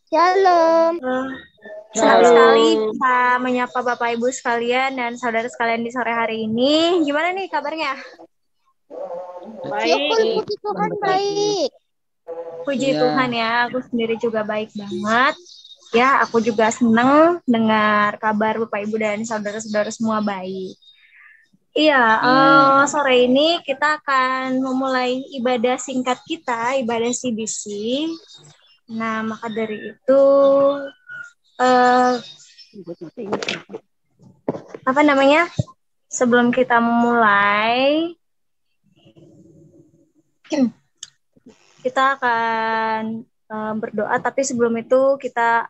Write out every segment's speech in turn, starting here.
Shalom. Senang sekali bisa menyapa Bapak Ibu sekalian dan saudara sekalian di sore hari ini. Gimana nih kabarnya? Syukur puji Tuhan baik. Puji Tuhan ya, aku sendiri juga baik banget. Ya, aku juga senang dengar kabar Bapak Ibu dan saudara-saudara semua baik. Iya, sore ini kita akan memulai ibadah singkat kita, ibadah CBC. Nah, maka dari itu sebelum kita memulai, kita akan berdoa. Tapi sebelum itu kita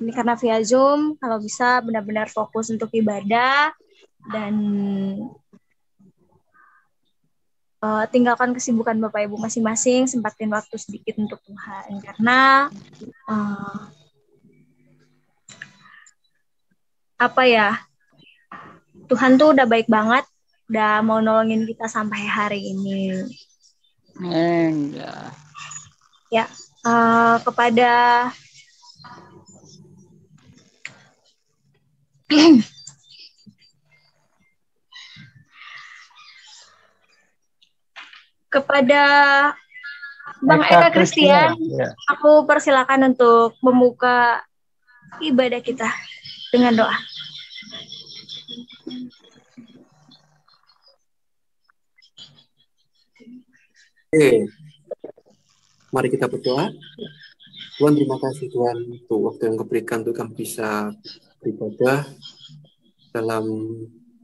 ini karena via Zoom, kalau bisa benar-benar fokus untuk ibadah dan tinggalkan kesibukan Bapak Ibu masing-masing, sempatin waktu sedikit untuk Tuhan. Karena Tuhan tuh udah baik banget, udah mau nolongin kita sampai hari ini. Ya, kepada Bang Eka Christian, aku persilakan untuk membuka ibadah kita dengan doa. Oke, mari kita berdoa. Tuhan, terima kasih Tuhan untuk waktu yang diberikan untuk kami bisa beribadah dalam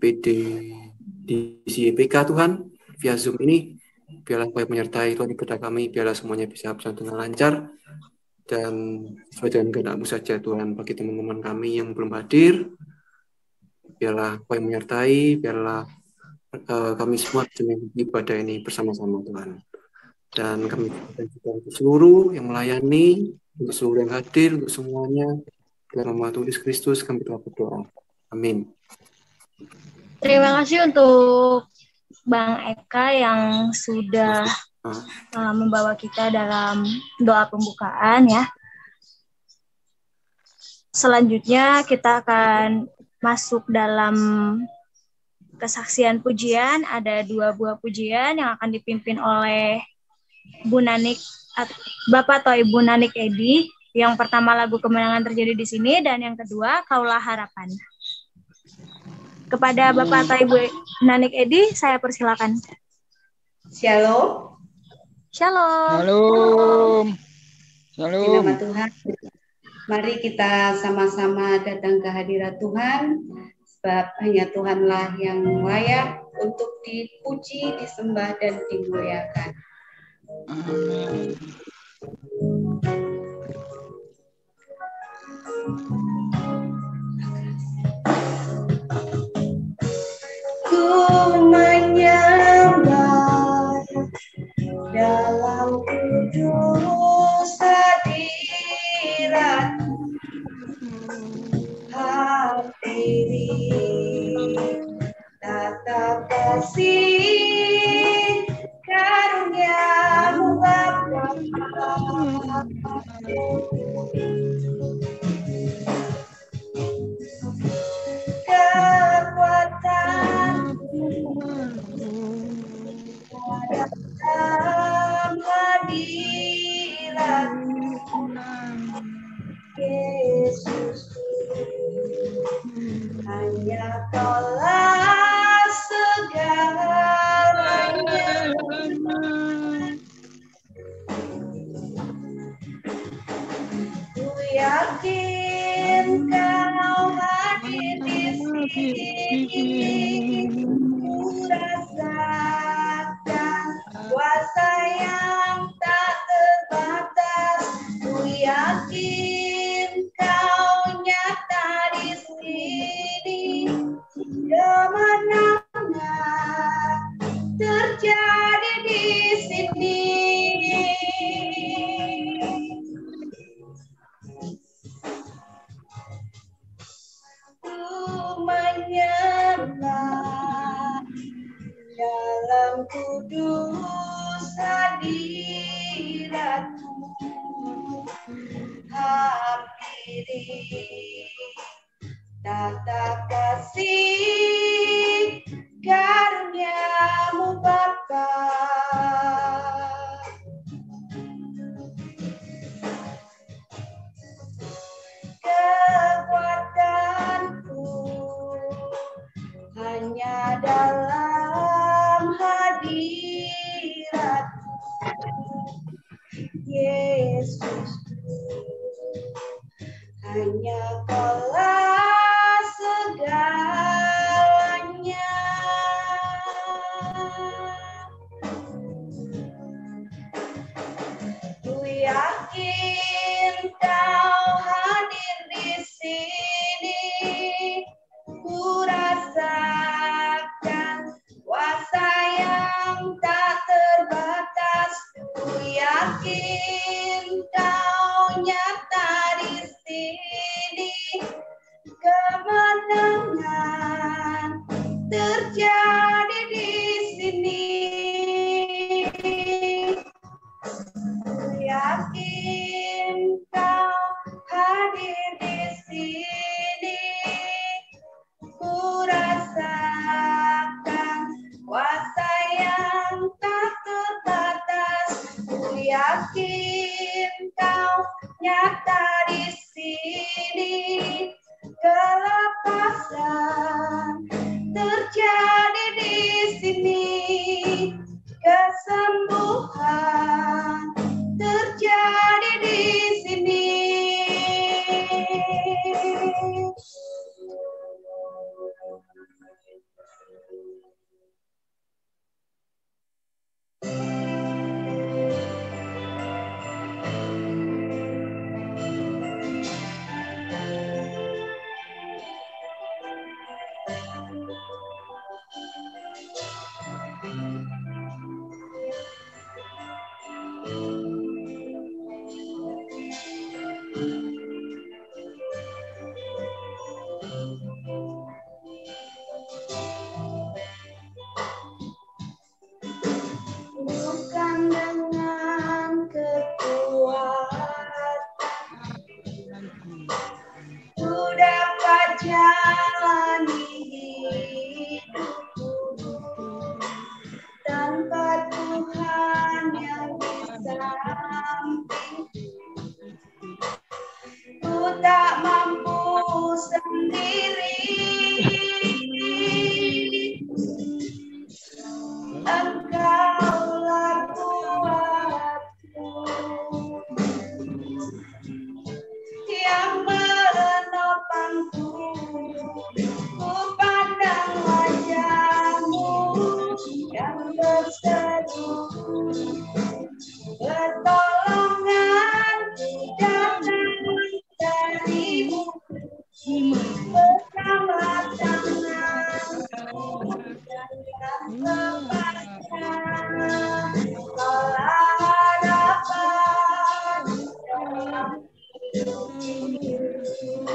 PDC-PK Tuhan via Zoom ini. Biarlah Engkau menyertai Tuhan ibadah kami, biarlah semuanya bisa berjalan dengan lancar dan sesuai dengan kehendak-Mu saja Tuhan. Bagi teman-teman kami yang belum hadir, biarlah Engkau yang menyertai, biarlah kami semua menjalani ibadah ini bersama-sama Tuhan. Dan kami juga untuk seluruh yang melayani, untuk seluruh yang hadir, untuk semuanya, dalam nama Tuhan Yesus Kristus kami telah berdoa. Amin. Terima kasih untuk Bang Eka yang sudah membawa kita dalam doa pembukaan ya. Selanjutnya kita akan masuk dalam kesaksian pujian. Ada 2 buah pujian yang akan dipimpin oleh Bu Nanik, Bapak atau Ibu Nanik Edi. Yang pertama lagu Kemenangan Terjadi di Sini, dan yang kedua Kaulah Harapan. Kepada Bapak atau Ibu Nanik Edi, saya persilakan. Shalom. Shalom. Di nama Tuhan, mari kita sama-sama datang ke hadirat Tuhan, sebab hanya Tuhanlah yang layak untuk dipuji, disembah, dan dimuliakan. Amin. Ku menyembah dalam kudus hadirat-Mu, hadiri tata kasih karunia-Mu Bapa. Kekuatan dalam hadirat-Mu, Yesus, hanya Kaulah segalanya. Ku yakin Kau hadir di sini, ku rasakan kuasa yang tak terbatas. Ku yakin Kau nyata di sini, kemenangan terjadi di sini. Ku menyembah dalam kudus hadirat-Mu, diri. Tata kasih karunia-Mu Bapa, kekuatanku hanya dalam hadirat-Mu, Yesusku. Hanya Kaulah segalanya. Ku yakin Kau hadir di sini. Ku rasakan kuasa yang tak terbatas. Ku yakin Kau nyata di sini. Kemenangan terjadi di sini. Ku yakin Kau hadir di sini. Ku rasakan kuasa yang tak terbatas. Ku yakin Kau nyata di sini. Kelepasan terjadi di sini. Kesembuhan terjadi di sini. Bukan dengan kekuatan ku dapat jalani hidupku, tanpa Tuhan yang di sampingku. Ku tak mampu sendiri. Engkaulah kuatku yang menopangku. Ku pandang wajah-Mu yang berseru. Pertolonganku datang dari-Mu. Bersama tangan-Mu dan lepaskan Kaulah harapan dalam hidupku.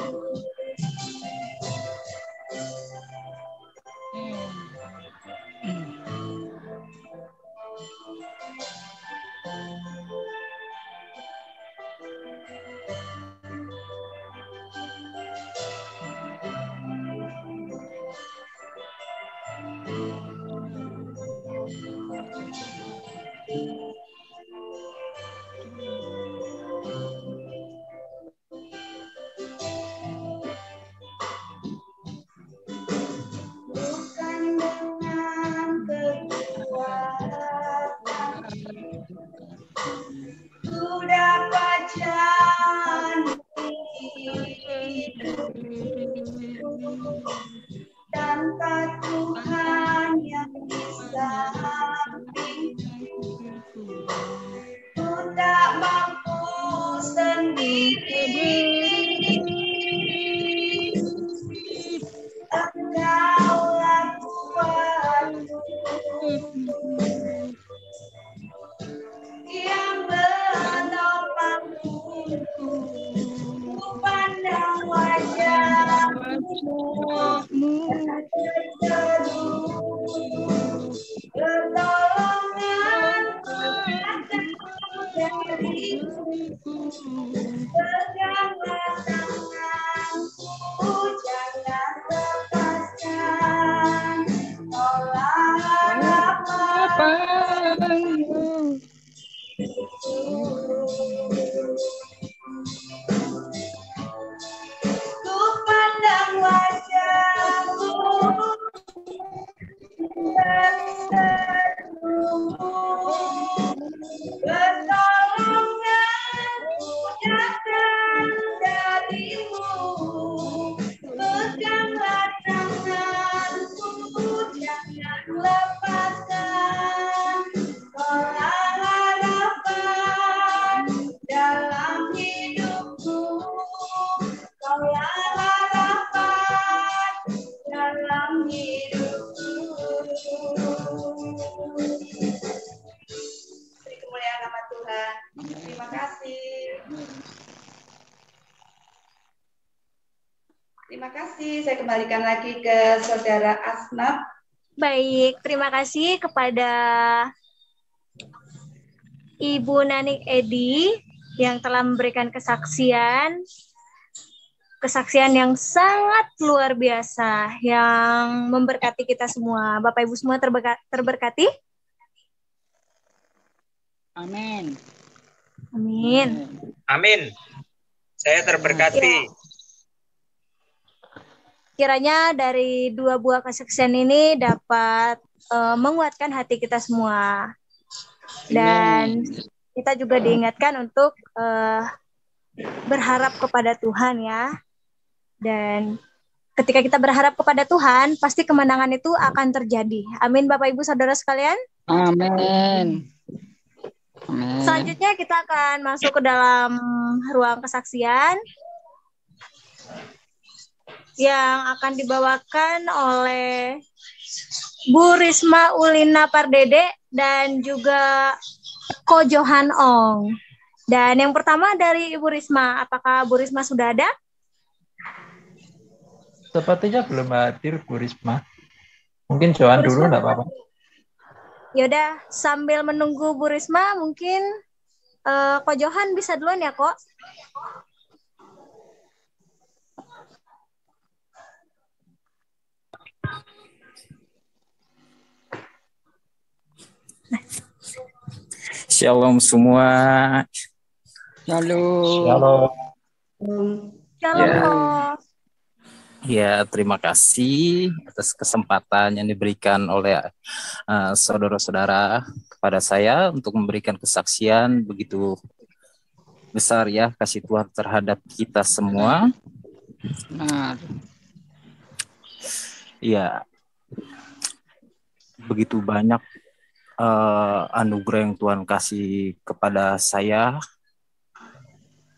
Bukan dengan kekuatan ku dapat jalani hidupku, tanpa Tuhan yang di sampingku. lapangmu. Ku pandang wajahmu pertolonganku datang darimu. Peganglah tanganku, jangan lepaskan. Kaulah harapan dalam hidupku. Kaulah harapan dalam hidupku. Beri kemuliaan nama Tuhan. Terima kasih. Terima kasih. Saya kembalikan lagi ke Saudara Asnab. Baik, terima kasih kepada Ibu Nanik Edi yang telah memberikan kesaksian yang sangat luar biasa, yang memberkati kita semua. Bapak Ibu semua terberkati? Amin. Amin. Amin. Saya terberkati. Kiranya dari dua buah kesaksian ini dapat menguatkan hati kita semua. Dan kita juga diingatkan untuk berharap kepada Tuhan ya. Dan ketika kita berharap kepada Tuhan, pasti kemenangan itu akan terjadi. Amin Bapak Ibu Saudara sekalian. Amin. Selanjutnya kita akan masuk ke dalam ruang kesaksian yang akan dibawakan oleh Bu Risma Ulina Pardede dan juga Ko Johan Ong. Dan yang pertama dari Ibu Risma, apakah Bu Risma sudah ada? Sepertinya belum hadir Bu Risma. Mungkin Johan dulu enggak apa-apa. Yaudah, sambil menunggu Bu Risma, mungkin Ko Johan bisa duluan ya, Kok? Shalom semua. Shalom. Shalom. Shalom, Kok. Ya, terima kasih atas kesempatan yang diberikan oleh saudara-saudara kepada saya untuk memberikan kesaksian begitu besar ya kasih Tuhan terhadap kita semua. Benar. Ya, begitu banyak anugerah yang Tuhan kasih kepada saya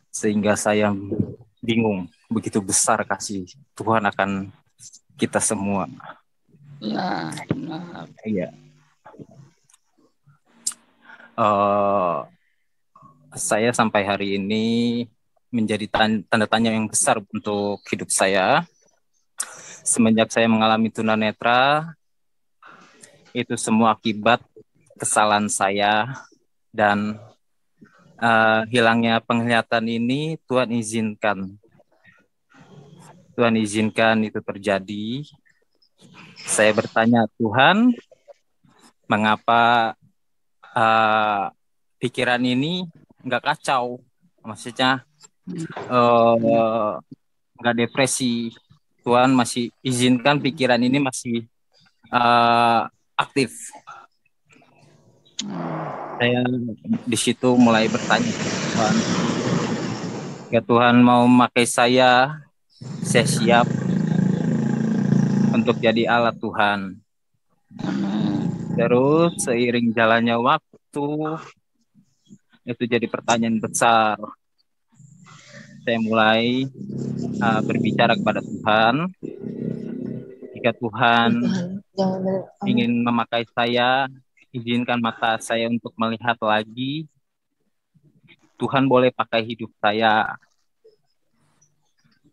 sehingga saya bingung begitu besar kasih Tuhan akan kita semua. Ya, benar. Iya. Saya sampai hari ini menjadi tanda tanya yang besar untuk hidup saya. Semenjak saya mengalami tunanetra, itu semua akibat kesalahan saya dan hilangnya penglihatan ini Tuhan izinkan. Tuhan izinkan itu terjadi. Saya bertanya, Tuhan, mengapa pikiran ini nggak kacau? Maksudnya nggak depresi. Tuhan masih izinkan pikiran ini masih aktif. Saya di situ mulai bertanya, Tuhan, ya Tuhan mau memakai saya siap untuk jadi alat Tuhan. Terus seiring jalannya waktu, itu jadi pertanyaan besar. Saya mulai berbicara kepada Tuhan. Jika Tuhan ingin memakai saya, izinkan mata saya untuk melihat lagi. Tuhan boleh pakai hidup saya.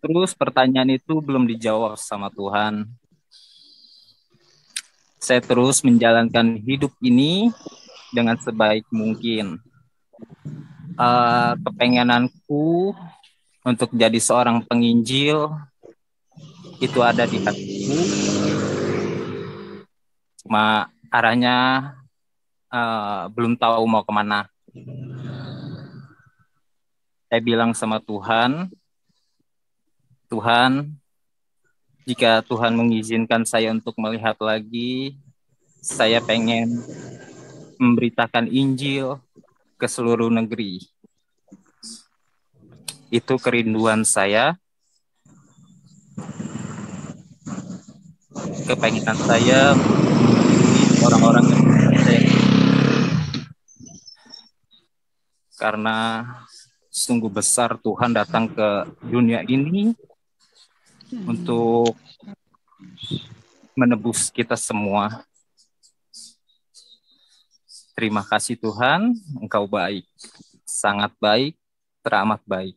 Terus pertanyaan itu belum dijawab sama Tuhan. Saya terus menjalankan hidup ini dengan sebaik mungkin. Kepengenanku untuk jadi seorang penginjil itu ada di hatiku. Cuma arahnya belum tahu mau kemana. Saya bilang sama Tuhan, Tuhan, jika Tuhan mengizinkan saya untuk melihat lagi, saya pengen memberitakan Injil ke seluruh negeri. Itu kerinduan saya, kepengenan saya orang-orang yang saya, karena sungguh besar Tuhan datang ke dunia ini untuk menebus kita semua. Terima kasih Tuhan, Engkau baik, sangat baik, teramat baik.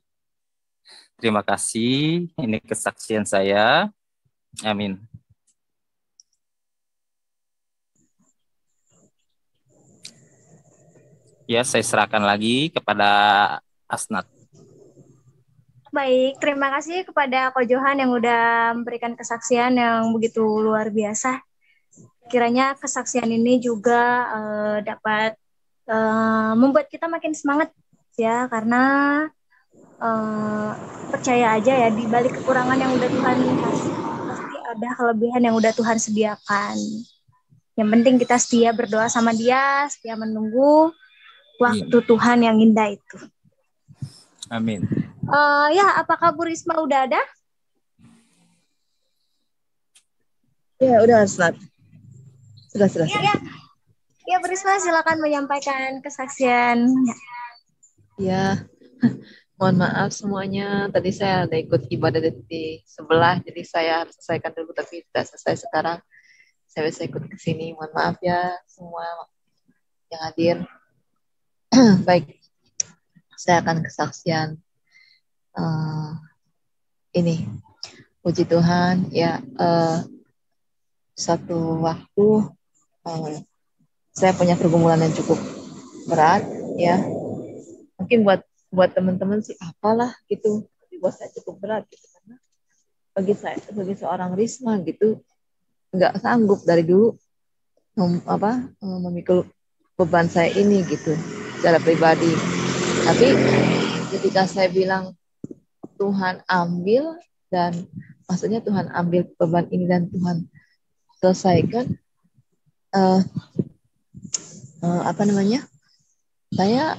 Terima kasih, ini kesaksian saya. Amin. Ya, saya serahkan lagi kepada Asnat. Baik, terima kasih kepada Ko Johan yang udah memberikan kesaksian yang begitu luar biasa. Kiranya kesaksian ini juga dapat membuat kita makin semangat ya, karena percaya aja ya, di balik kekurangan yang udah Tuhan kasih pasti ada kelebihan yang udah Tuhan sediakan. Yang penting kita setia berdoa sama Dia, setia menunggu waktu Tuhan yang indah itu. Amin. Ya, apakah Bu Risma udah ada? Ya, udah Asnat. Sudah. Ya, Bu Risma silakan menyampaikan kesaksian. Ya, mohon maaf semuanya. Tadi saya ada ikut ibadah di sebelah, jadi saya harus selesaikan dulu, tapi tidak selesai sekarang. Saya bisa ikut ke sini. Mohon maaf ya semua yang hadir. Baik, saya akan kesaksian. Ini, puji Tuhan ya. Satu waktu saya punya pergumulan yang cukup berat ya. Mungkin buat teman-teman sih apalah gitu, tapi buat saya cukup berat gitu, karena bagi saya sebagai seorang Risma gitu nggak sanggup dari dulu memikul beban saya ini gitu secara pribadi. Tapi ketika saya bilang Tuhan ambil, dan maksudnya Tuhan ambil beban ini dan Tuhan selesaikan, saya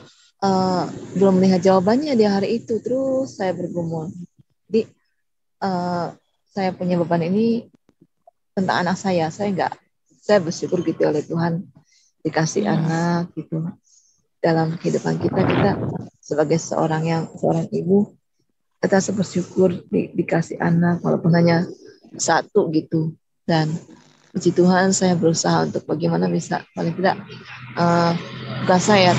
belum melihat jawabannya di hari itu. Terus saya bergumul. Jadi saya punya beban ini tentang anak saya. Saya bersyukur gitu oleh Tuhan dikasih anak gitu. Dalam kehidupan kita sebagai seorang ibu, kita harus bersyukur dikasih anak walaupun hanya satu gitu. Dan puji Tuhan saya berusaha untuk bagaimana bisa paling tidak bukan saya,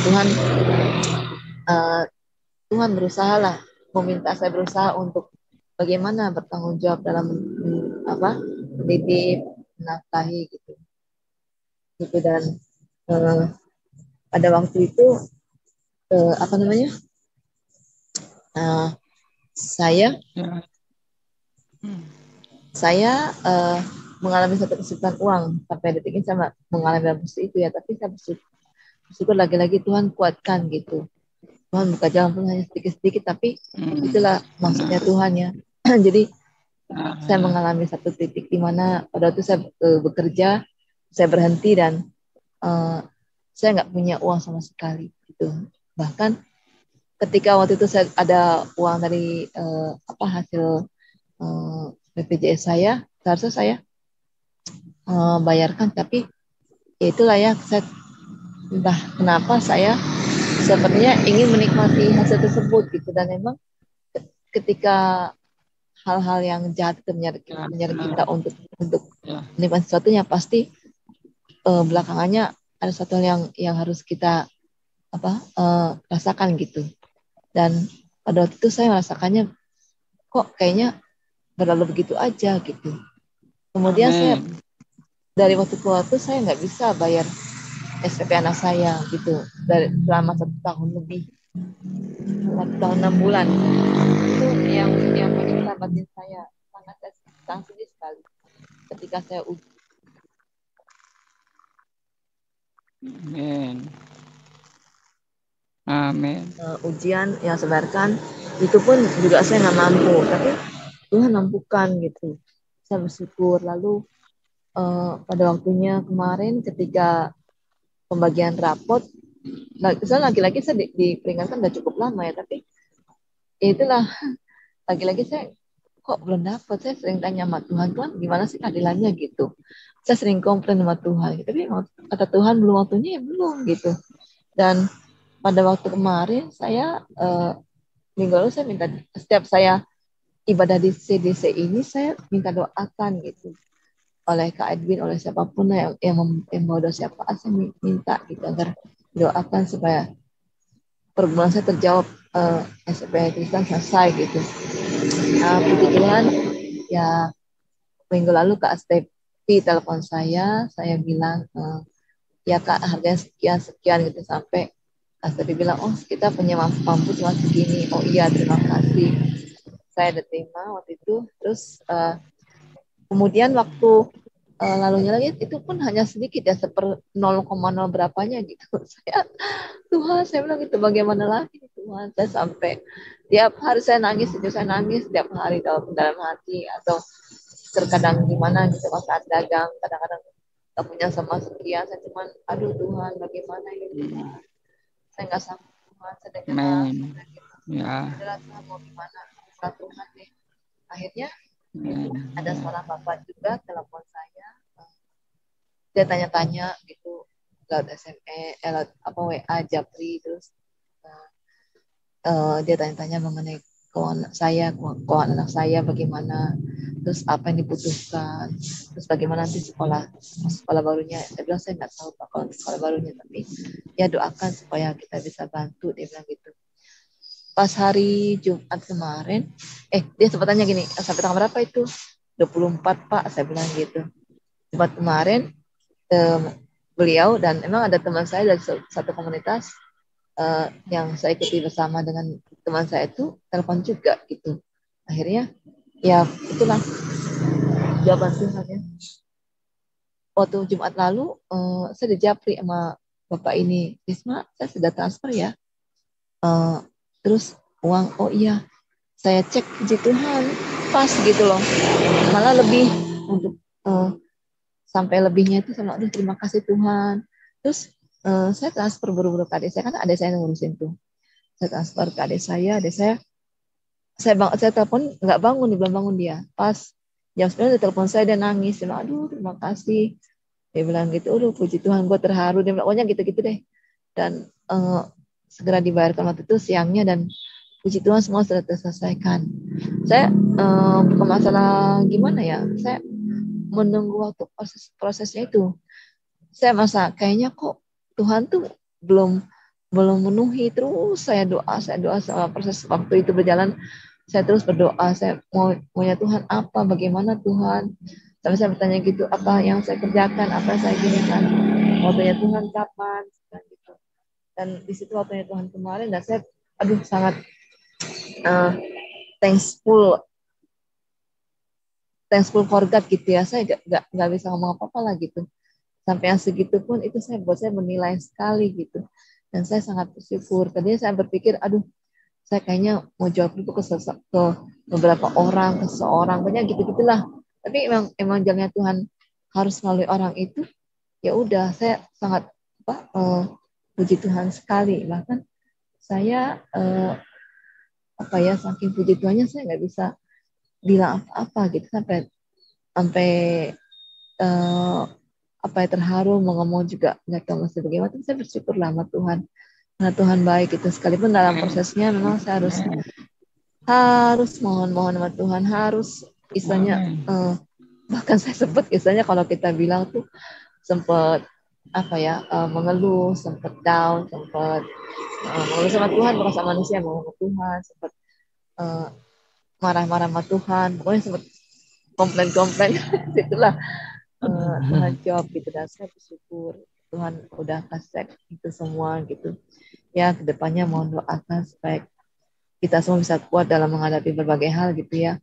Tuhan berusaha lah meminta saya berusaha untuk bagaimana bertanggung jawab dalam mendidik, menafkahi gitu. Dan pada waktu itu saya mengalami satu kesulitan uang. Sampai detik ini saya mengalami dalam posisi itu ya, tapi saya bersyukur lagi-lagi Tuhan kuatkan gitu. Tuhan buka jalan pun hanya sedikit-sedikit, tapi itulah maksudnya Tuhan ya. Jadi saya mengalami satu titik di mana pada waktu saya bekerja, saya berhenti dan saya nggak punya uang sama sekali gitu. Bahkan ketika waktu itu saya ada uang dari hasil BPJS saya, seharusnya saya bayarkan, tapi ya itulah ya, saya entah kenapa saya sepertinya ingin menikmati hasil tersebut gitu. Dan memang ketika hal-hal yang jahat itu menyeret kita untuk menikmati sesuatunya, pasti belakangannya ada satu hal yang harus kita rasakan gitu. Dan pada waktu itu saya merasakannya kok kayaknya berlalu begitu aja gitu. Kemudian saya dari waktu ke waktu saya nggak bisa bayar SPP anak saya gitu selama 1 tahun lebih, 1 tahun 6 bulan. Itu yang menyiksa batin saya, sangat sedih sekali ketika saya Amin. Amin. Ujian yang sebarkan itu pun juga saya nggak mampu, tapi Tuhan mampukan gitu. Saya bersyukur. Lalu pada waktunya kemarin ketika pembagian rapot, saya lagi-lagi saya diperingatkan udah cukup lama ya, tapi itulah lagi-lagi saya kok belum dapat. Saya sering tanya sama Tuhan, Tuhan gimana sih keadilannya gitu. Saya sering komplain sama Tuhan, tapi kata Tuhan belum waktunya ya belum gitu. Dan pada waktu kemarin saya minggu lalu saya minta, setiap saya ibadah di CDC ini saya minta doakan gitu oleh Kak Edwin, oleh siapapun yang mau doa siapa, saya minta gitu agar doakan supaya pergumulan saya terjawab, supaya Kristen selesai gitu. Puji Tuhan ya, minggu lalu Kak Stepi telepon saya bilang ya Kak harganya sekian gitu, sampai Kak Stepi bilang oh kita punya mampu cuma segini. Oh iya terima kasih, saya udah terima waktu itu. Terus kemudian waktu lalunya lagi itu pun hanya sedikit ya, 0,0 berapanya gitu. Tuhan saya bilang itu bagaimana lagi Tuhan, saya sampai tiap hari saya nangis tiap hari dalam hati, atau terkadang gimana gitu pas saat dagang kadang-kadang gak punya sama sekian, saya cuman aduh Tuhan bagaimana ini Tuhan, saya nggak sanggup Tuhan, saya dengar Ya. Tuhan mau gimana Tuhan deh. Akhirnya ada seorang bapak juga telepon saya, dia tanya-tanya gitu lewat SMS, lewat WA Japri, terus dia tanya-tanya mengenai keuangan anak saya bagaimana, terus apa yang dibutuhkan, terus bagaimana nanti sekolah barunya. Saya bilang saya nggak tahu Pak kalau sekolah barunya, tapi ya doakan supaya kita bisa bantu, dia bilang gitu. Pas hari Jumat kemarin, dia sempat tanya gini, sampai tanggal berapa itu? 24 Pak, saya bilang gitu. Jumat kemarin beliau dan emang ada teman saya dari satu komunitas yang saya ikuti bersama dengan teman saya itu telepon juga gitu. Akhirnya ya itulah jawaban Tuhan ya. Waktu Jumat lalu saya dijapri sama bapak ini, Risma saya sudah transfer ya. Terus uang, oh iya saya cek, puji Tuhan pas gitu loh, malah lebih untuk sampai lebihnya itu sama, aduh terima kasih Tuhan. Terus saya transfer buru-buru ke adik saya, kan adik saya ngurusin tuh, saya transfer ke adik saya saya telepon nggak bangun, belum bangun dia, pas jam 9 dia telepon saya, dia nangis, dia bilang aduh terima kasih, dia bilang gitu, aduh puji Tuhan gue terharu, dia bilang pokoknya gitu-gitu deh. Dan segera dibayarkan waktu itu siangnya, dan puji Tuhan semua sudah terselesaikan. Saya bukan masalah gimana ya, saya menunggu waktu prosesnya itu. Saya masa kayaknya kok Tuhan tuh belum memenuhi. Terus saya doa selama proses waktu itu berjalan. Saya terus berdoa, saya maunya Tuhan apa, bagaimana Tuhan. Sampai saya bertanya gitu, apa yang saya kerjakan, apa yang saya ginikan, waktunya Tuhan kapan, gitu. Dan di situ waktunya Tuhan kemarin, dan saya sangat thankful for God gitu ya. Saya nggak bisa ngomong apa-apa lah gitu. Sampai yang segitu pun itu buat saya menilai sekali gitu. Dan saya sangat bersyukur. Tadinya saya berpikir, saya kayaknya mau jawab itu ke beberapa orang, ke seorang, banyak gitu-gitulah. Tapi emang jalannya Tuhan harus melalui orang itu. Ya udah, saya sangat puji Tuhan sekali. Bahkan saya saking puji Tuhannya saya nggak bisa bilang apa-apa gitu, sampai terharu, mau ngomong juga nggak tahu mesti bagaimana. Tapi saya bersyukur sama Tuhan, karena Tuhan baik itu. Sekalipun dalam prosesnya memang saya harus mohon sama Tuhan, harus istilahnya bahkan saya sempat istilahnya kalau kita bilang tuh sempat mengeluh, sempat down, sempat mengeluh sama Tuhan, bukan sama manusia, mau sama Tuhan, sempat marah-marah sama Tuhan, pokoknya sempat komplain itulah Tuhan jawab gitu. Dan saya bersyukur Tuhan udah kasih itu semua gitu ya. Kedepannya mohon doakan supaya kita semua bisa kuat dalam menghadapi berbagai hal gitu ya.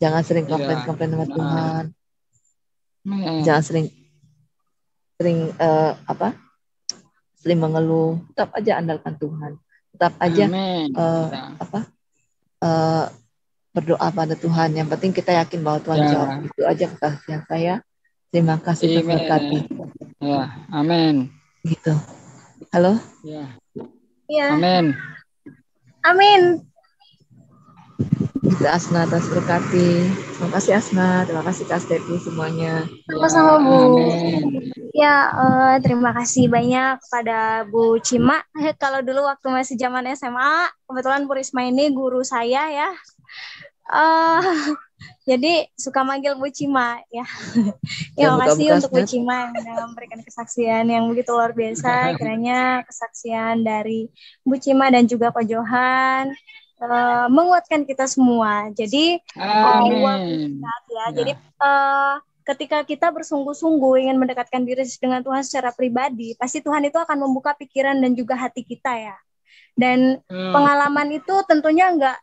Jangan sering komplain sama Tuhan, jangan sering sering mengeluh, tetap aja andalkan Tuhan. Tetap aja Amin. Berdoa pada Tuhan. Yang penting kita yakin bahwa Tuhan Ya. jawab. Itu aja kesaksian saya. Terima kasih Tuhan berkati. Ya, amin. Gitu. Halo? Ya. Iya. Amin. Amin. Itu Asna atas berkati. Terima kasih Asna. Terima kasih Kak Stepi semuanya. Sama-sama Bu. Amin. Ya, terima kasih banyak pada Bu Cima. Kalau dulu waktu masih zaman SMA, kebetulan Bu Risma ini guru saya ya. Jadi suka manggil Bu Cima ya. Terima kasih untuk Bu Cima yang sudah memberikan kesaksian yang begitu luar biasa. Kiranya kesaksian dari Bu Cima dan juga Ko Johan menguatkan kita semua. Jadi jadi ketika kita bersungguh-sungguh ingin mendekatkan diri dengan Tuhan secara pribadi, pasti Tuhan itu akan membuka pikiran dan juga hati kita ya. Dan pengalaman itu tentunya enggak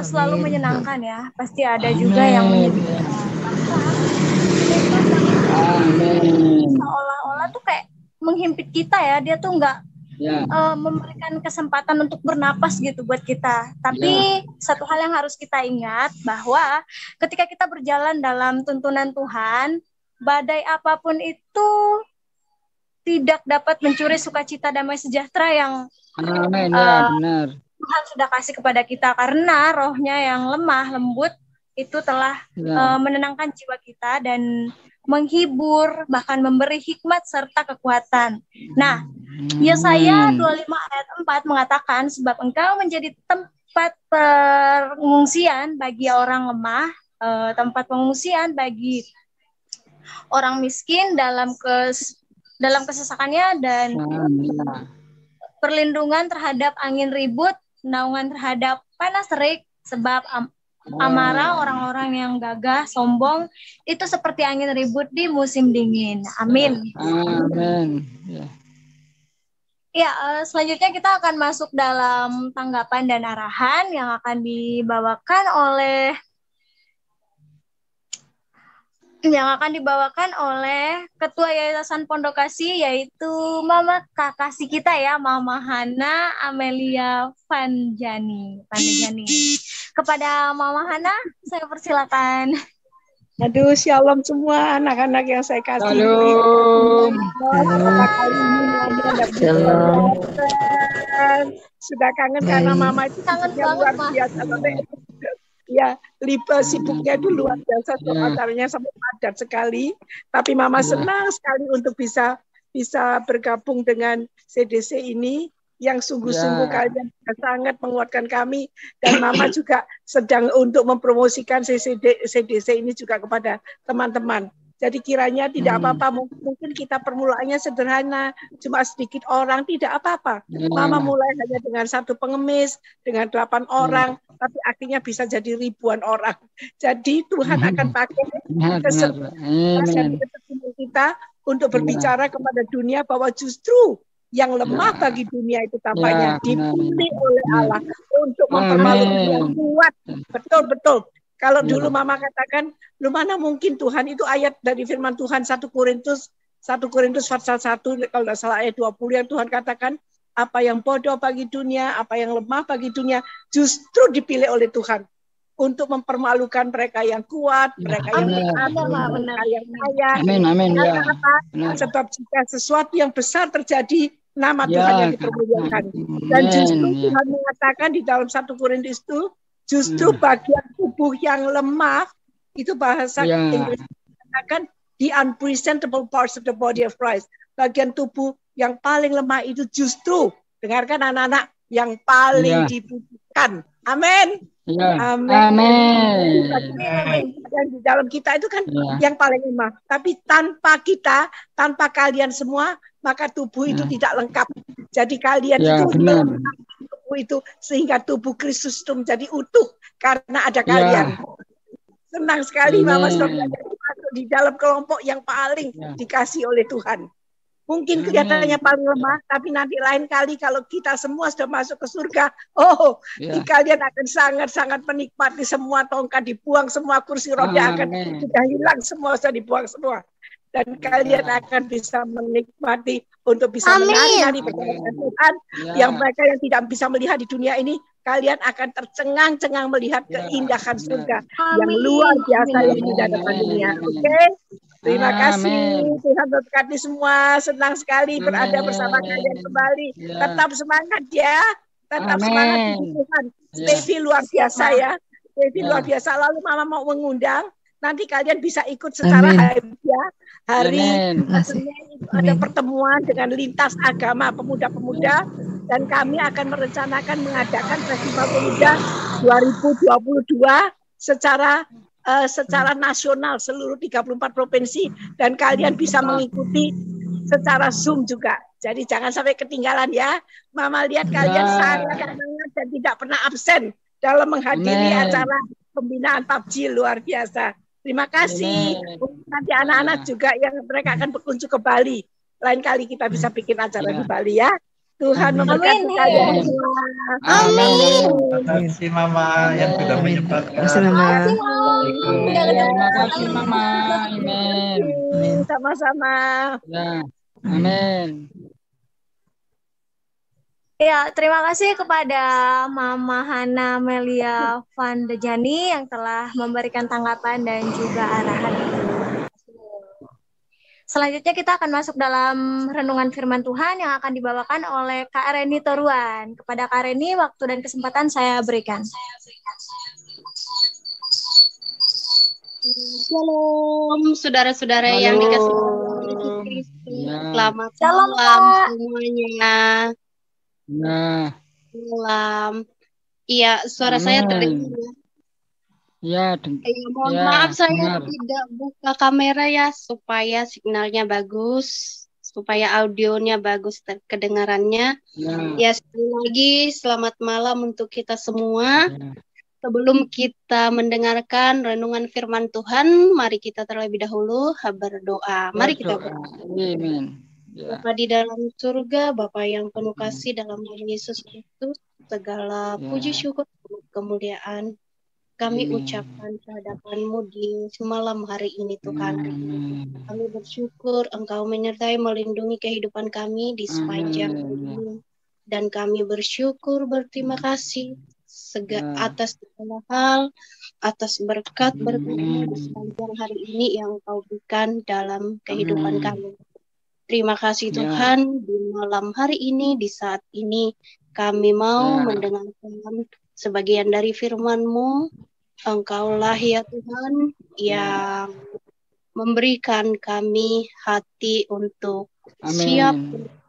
selalu menyenangkan ya. Pasti ada juga yang menyedihkan. Seolah-olah tuh kayak menghimpit kita ya. Dia tuh enggak memberikan kesempatan untuk bernapas gitu buat kita. Tapi satu hal yang harus kita ingat bahwa ketika kita berjalan dalam tuntunan Tuhan, badai apapun itu tidak dapat mencuri sukacita damai sejahtera yang benar. Tuhan sudah kasih kepada kita, karena rohnya yang lemah lembut itu telah menenangkan jiwa kita dan menghibur, bahkan memberi hikmat serta kekuatan. Nah, Yesaya 25 ayat 4 mengatakan, sebab engkau menjadi tempat pengungsian bagi orang lemah, tempat pengungsian bagi orang miskin dalam kesesakannya, dan perlindungan terhadap angin ribut, naungan terhadap panas terik, sebab amarah orang-orang yang gagah, sombong, itu seperti angin ribut di musim dingin. Amin. Amin. Ya, selanjutnya kita akan masuk dalam tanggapan dan arahan yang akan dibawakan oleh Ketua Yayasan Pondok Kasih, yaitu Mama Kakasih kita ya, Mama Hana Amelia Panjani. Kepada Mama Hana, saya persilakan. Aduh, shalom semua anak-anak yang saya kasih. Shalom. Shalom. Sudah kangen karena Mama itu kangen banget, luar biasa. Ya, sibuknya itu luar biasa, acaranya sampai padat sekali. Tapi Mama senang sekali untuk bisa bergabung dengan CDC ini, yang sungguh-sungguh kalian sangat menguatkan kami, dan Mama juga sedang untuk mempromosikan CDC ini juga kepada teman-teman. Jadi kiranya tidak apa-apa, mungkin kita permulaannya sederhana, cuma sedikit orang, tidak apa-apa. Mama mulai hanya dengan 1 pengemis, dengan 8 orang, tapi akhirnya bisa jadi ribuan orang. Jadi Tuhan akan pakai kesertaan kita untuk berbicara kepada dunia bahwa justru yang lemah bagi dunia itu tampaknya dipilih oleh Allah untuk mempermalukan yang kuat. Betul. Kalau dulu Mama katakan, lu mana mungkin Tuhan, itu ayat dari firman Tuhan 1 Korintus pasal 1, kalau tidak salah ayat 20, yang Tuhan katakan, apa yang bodoh bagi dunia, apa yang lemah bagi dunia, justru dipilih oleh Tuhan untuk mempermalukan mereka yang kuat, mereka yang mereka yang kaya. Amin. Sebab jika sesuatu yang besar terjadi, nama Tuhan yang dipermuliakan. Dan justru Tuhan mengatakan di dalam 1 Korintus itu, justru bagian tubuh yang lemah, itu bahasa Inggris mengatakan the unpresentable parts of the body of Christ. Bagian tubuh yang paling lemah itu justru, dengarkan anak-anak, yang paling dibutuhkan. Amin. Amin. Dan di dalam kita itu kan yang paling lemah. Tapi tanpa kita, tanpa kalian semua, maka tubuh itu tidak lengkap. Jadi kalian itu tubuh itu, sehingga tubuh Kristus itu menjadi utuh karena ada kalian. Senang sekali Mama Saudara masuk di dalam kelompok yang paling dikasih oleh Tuhan. Mungkin kelihatannya paling lemah, tapi nanti lain kali kalau kita semua sudah masuk ke surga, kalian akan sangat-sangat menikmati, semua tongkat dibuang, semua kursi roda akan sudah hilang, semua sudah dibuang semua. dan kalian akan bisa menikmati untuk bisa menari-nari bersama Tuhan. Yang mereka yang tidak bisa melihat di dunia ini, kalian akan tercengang-cengang melihat keindahan surga yang luar biasa yang di hadapan dunia. Oke? Terima kasih. Tuhan berkati semua. Senang sekali berada bersama kalian kembali. Tetap semangat ya. Tetap semangat Tuhan. Stevie luar biasa ya. Stevie luar biasa. Lalu Mama mau mengundang. Nanti kalian bisa ikut secara hadiah. Hari Senin itu ada pertemuan dengan lintas agama pemuda-pemuda. Dan kami akan merencanakan mengadakan Festival Pemuda 2022 secara nasional seluruh 34 provinsi. Dan kalian bisa mengikuti secara Zoom juga. Jadi jangan sampai ketinggalan ya. Mama lihat kalian sangat semangat dan tidak pernah absen dalam menghadiri acara pembinaan PUBG luar biasa. Terima kasih. Nanti anak-anak juga yang mereka akan berkunjung ke Bali. Lain kali kita bisa bikin acara di Bali ya. Tuhan memberkati kalian semua. Amin. Terima kasih Mama yang sudah menyempatkan. Terima kasih Mama. Amin. Sama-sama. Ya. Amin. Ya, terima kasih kepada Mama Hana Melia Van Dejani yang telah memberikan tanggapan dan juga arahan. Selanjutnya kita akan masuk dalam renungan firman Tuhan yang akan dibawakan oleh Kak Reni Toruan. Kepada Kak Reni, waktu dan kesempatan saya berikan. Shalom, saudara-saudara yang dikasihi Yesus Kristus. Selamat malam semuanya. Malam. Iya, suara saya terdengar. Ya, mohon maaf saya tidak buka kamera ya supaya signalnya bagus, supaya audionya bagus kedengarannya. Ya, sekali lagi selamat malam untuk kita semua. Sebelum kita mendengarkan renungan firman Tuhan, mari kita terlebih dahulu berdoa. Mari kita berdoa. Amin. Bapa di dalam surga, Bapa yang penuh kasih dalam nama Yesus Kristus, segala puji syukur kemuliaan kami ucapkan kehadapan-Mu di malam hari ini Tuhan. Kami bersyukur Engkau menyertai melindungi kehidupan kami di sepanjang hari ini. Dan kami bersyukur berterima kasih atas segala hal, atas berkat-berkat-Mu di sepanjang hari ini yang Engkau berikan dalam kehidupan kami. Terima kasih Tuhan, di malam hari ini, di saat ini, kami mau mendengarkan sebagian dari firman-Mu. Engkaulah ya Tuhan yang memberikan kami hati untuk siap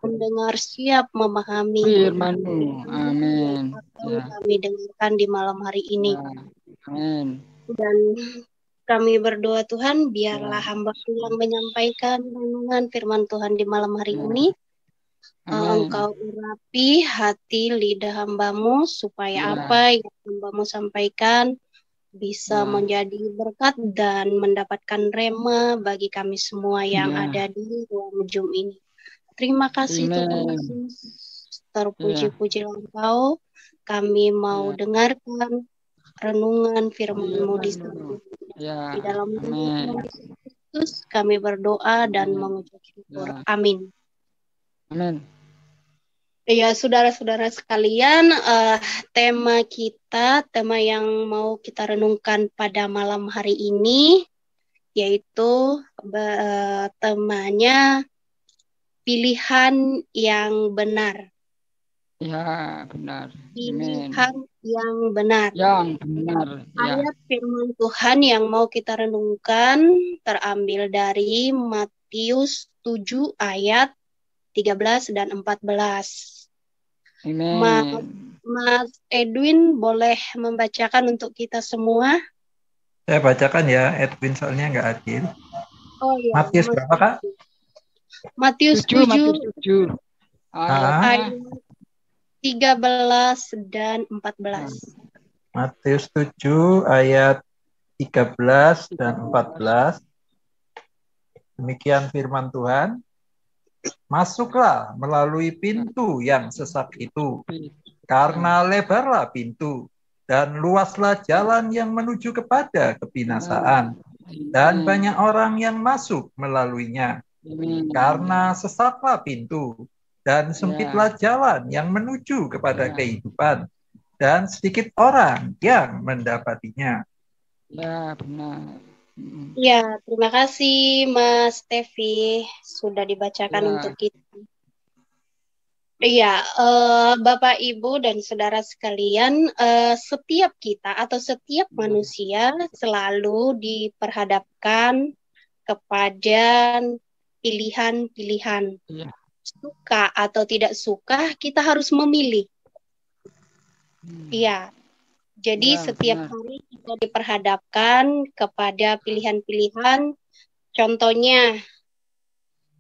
mendengar, siap memahami firman-Mu. Amin. Kami dengarkan di malam hari ini. Amin. Dan kami berdoa Tuhan, biarlah hamba yang menyampaikan renungan firman Tuhan di malam hari ini. Engkau urapi hati lidah hamba-Mu supaya apa yang hamba-Mu sampaikan bisa menjadi berkat dan mendapatkan rema bagi kami semua yang ada di ruang Zoom ini. Terima kasih Tuhan Yesus. Terpuji-pujilah Engkau. Kami mau dengarkan renungan firman-Mu di sini. Di dalam nama Yesus kami berdoa dan mengucap syukur. Amin. Amin. Ya, saudara-saudara sekalian, tema yang mau kita renungkan pada malam hari ini, yaitu temanya pilihan yang benar. Ya, benar. Pilihan yang benar. Yang benar. Ayat firman Tuhan yang mau kita renungkan terambil dari Matius 7 ayat 13 dan 14. Mas Edwin boleh membacakan untuk kita semua? Saya bacakan ya, Edwin soalnya nggak hadir. Oh iya. Matius berapa Kak? Matius 7 ayat 13 dan 14. Matius 7 ayat 13 dan 14. Demikian firman Tuhan. Masuklah melalui pintu yang sesak itu, karena lebarlah pintu dan luaslah jalan yang menuju kepada kebinasaan, dan banyak orang yang masuk melaluinya. Karena sesatlah pintu dan sempitlah jalan yang menuju kepada kehidupan, dan sedikit orang yang mendapatinya. Ya, benar. Ya, terima kasih Mas Tevi sudah dibacakan untuk kita. Iya, Bapak, Ibu, dan saudara sekalian, setiap kita atau setiap manusia selalu diperhadapkan kepada pilihan-pilihan. Suka atau tidak suka, kita harus memilih. Iya, jadi setiap hari kita diperhadapkan kepada pilihan-pilihan. Contohnya,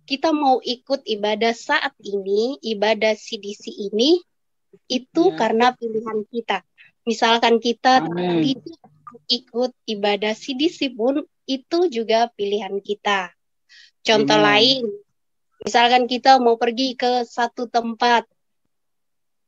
kita mau ikut ibadah saat ini, ibadah CDC ini, itu karena pilihan kita. Misalkan kita tidak ikut ibadah CDC pun, itu juga pilihan kita. Contoh lain, misalkan kita mau pergi ke satu tempat,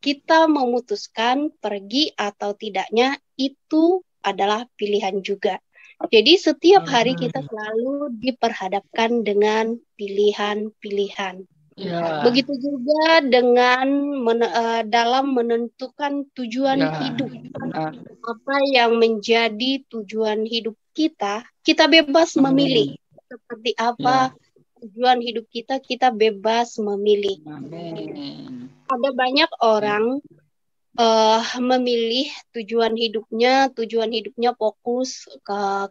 kita memutuskan pergi atau tidaknya, itu adalah pilihan juga. Jadi setiap hari kita selalu diperhadapkan dengan pilihan-pilihan. Begitu juga dengan dalam menentukan tujuan hidup. Apa yang menjadi tujuan hidup kita, kita bebas memilih. Seperti apa tujuan hidup kita, kita bebas memilih. Ada banyak orang memilih tujuan hidupnya fokus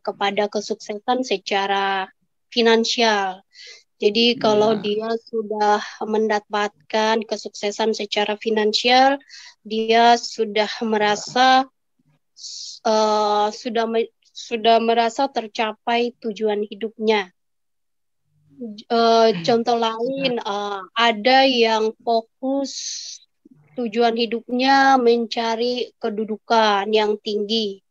kepada kesuksesan secara finansial. Jadi kalau dia sudah mendapatkan kesuksesan secara finansial, dia sudah merasa sudah merasa tercapai tujuan hidupnya. Contoh lain, ada yang fokus tujuan hidupnya mencari kedudukan yang tinggi,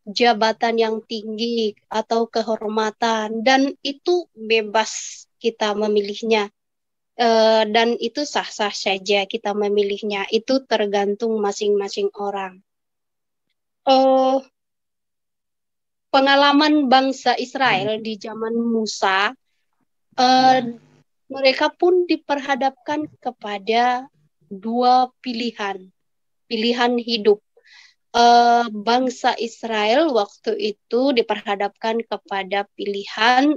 jabatan yang tinggi, atau kehormatan, dan itu bebas kita memilihnya. Dan itu sah-sah saja kita memilihnya. Itu tergantung masing-masing orang. Pengalaman bangsa Israel di zaman Musa, mereka pun diperhadapkan kepada dua pilihan hidup. Bangsa Israel waktu itu diperhadapkan kepada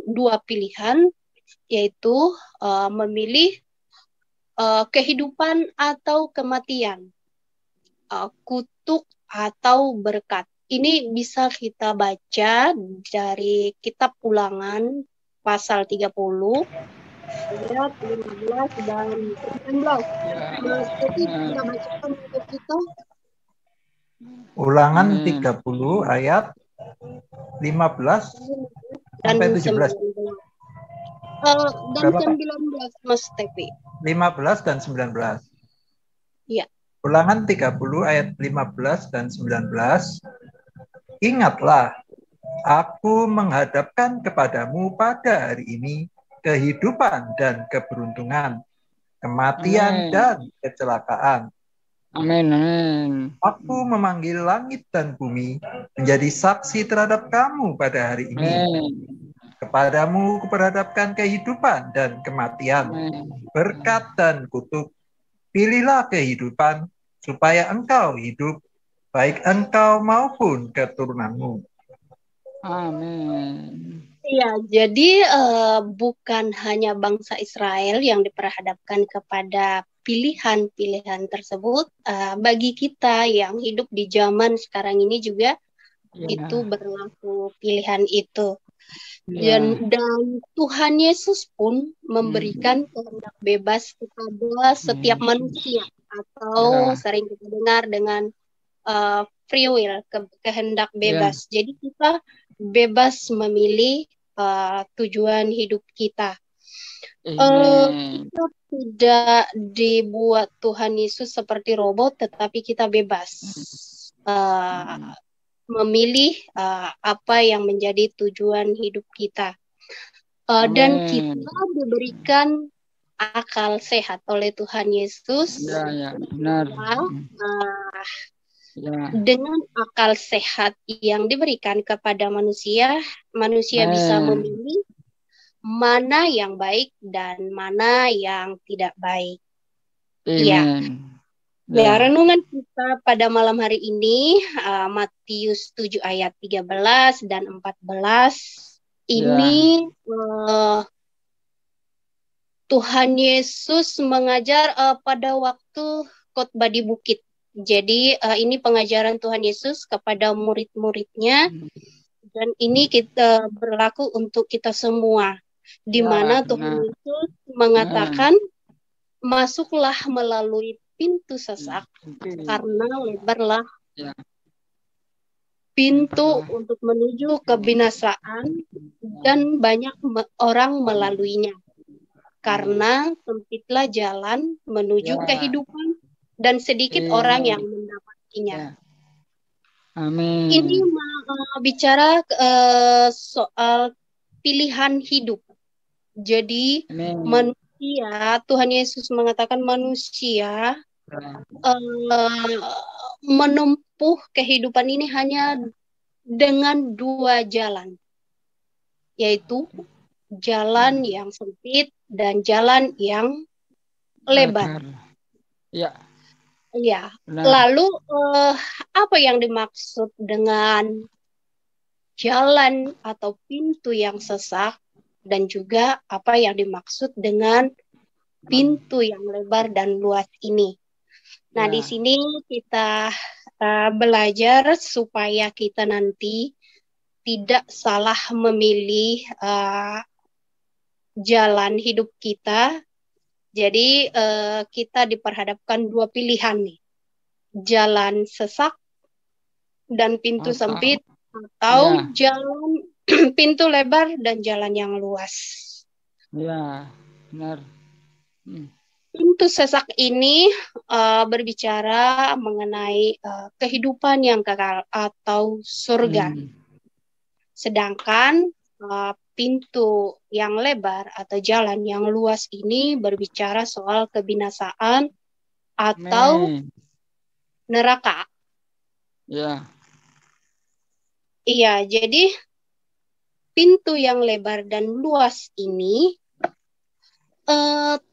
dua pilihan, yaitu memilih kehidupan atau kematian, kutuk atau berkat. Ini bisa kita baca dari kitab Ulangan pasal 30 ayat 15 dan 19. Jadi kita bacakan untuk kita. Ulangan 30 ayat 15 sampai 17. Dan 19, Mas Tepi. 15 dan 19. Iya. Ulangan 30 ayat 15 dan 19. Ingatlah, aku menghadapkan kepadamu pada hari ini kehidupan dan keberuntungan, kematian dan kecelakaan. Amin. Aku memanggil langit dan bumi menjadi saksi terhadap kamu pada hari ini. Kepadamu kuperhadapkan kehidupan dan kematian, berkat dan kutuk. Pilihlah kehidupan supaya engkau hidup, baik engkau maupun keturunanmu. Amin. Ya, jadi bukan hanya bangsa Israel yang diperhadapkan kepada pilihan-pilihan tersebut. Bagi kita yang hidup di zaman sekarang ini juga itu berlaku pilihan itu. Dan Tuhan Yesus pun memberikan kehendak bebas kepada setiap manusia, atau sering kita dengar dengan free will, kehendak bebas. Jadi kita bebas memilih tujuan hidup kita. Kita tidak dibuat Tuhan Yesus seperti robot, tetapi kita bebas memilih apa yang menjadi tujuan hidup kita. Dan kita diberikan akal sehat oleh Tuhan Yesus. Benar. Ya. Dengan akal sehat yang diberikan kepada manusia, manusia bisa memilih mana yang baik dan mana yang tidak baik. Ya. Ya, renungan kita pada malam hari ini Matius 7 ayat 13 dan 14 ini Tuhan Yesus mengajar pada waktu khotbah di bukit. Jadi ini pengajaran Tuhan Yesus kepada murid-muridnya dan ini kita berlaku untuk kita semua, di mana Tuhan Yesus mengatakan masuklah melalui pintu sesak karena lebarlah pintu untuk menuju kebinasaan dan banyak orang melaluinya. Karena sempitlah jalan menuju kehidupan dan sedikit orang yang mendapatinya. Amin. Ini bicara soal pilihan hidup. Jadi manusia, Tuhan Yesus mengatakan manusia menempuh kehidupan ini hanya dengan dua jalan, yaitu jalan yang sempit dan jalan yang lebar. Ya. Ya. Lalu apa yang dimaksud dengan jalan atau pintu yang sesak dan juga apa yang dimaksud dengan pintu yang lebar dan luas ini? Nah, di sini kita belajar supaya kita nanti tidak salah memilih jalan hidup kita. Jadi kita diperhadapkan dua pilihan nih. Jalan sesak dan pintu sempit atau jalan pintu lebar dan jalan yang luas. Ya, benar. Pintu sesak ini berbicara mengenai kehidupan yang kekal atau surga. Sedangkan pintu yang lebar atau jalan yang luas ini berbicara soal kebinasaan atau neraka. Ya. Iya, jadi pintu yang lebar dan luas ini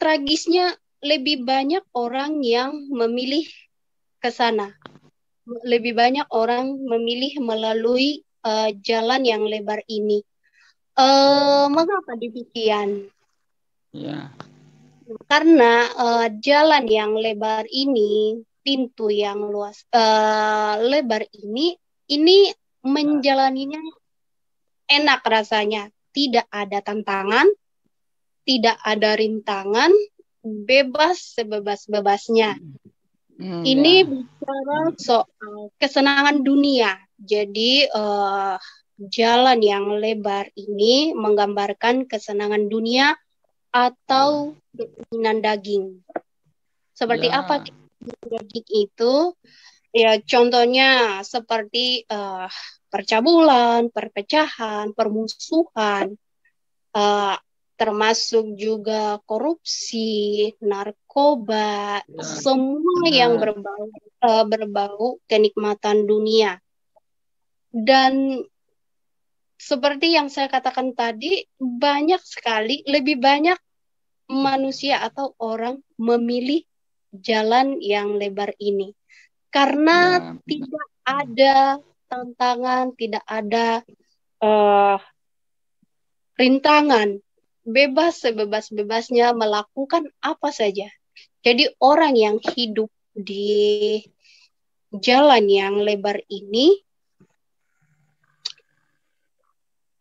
tragisnya lebih banyak orang yang memilih ke sana. Lebih banyak orang memilih melalui jalan yang lebar ini. Mengapa demikian? Ya. Karena jalan yang lebar ini, pintu yang luas lebar ini menjalaninya enak rasanya. Tidak ada tantangan, tidak ada rintangan, bebas sebebas-bebasnya. Ini bicara soal kesenangan dunia. Jadi jalan yang lebar ini menggambarkan kesenangan dunia atau keinginan daging. Seperti apa keinginan daging itu? Ya, contohnya seperti percabulan, perpecahan, permusuhan, termasuk juga korupsi, narkoba, semua yang berbau kenikmatan dunia. Dan seperti yang saya katakan tadi, banyak sekali, lebih banyak manusia atau orang memilih jalan yang lebar ini. Karena tidak ada tantangan, tidak ada rintangan. Bebas sebebas-bebasnya melakukan apa saja. Jadi orang yang hidup di jalan yang lebar ini,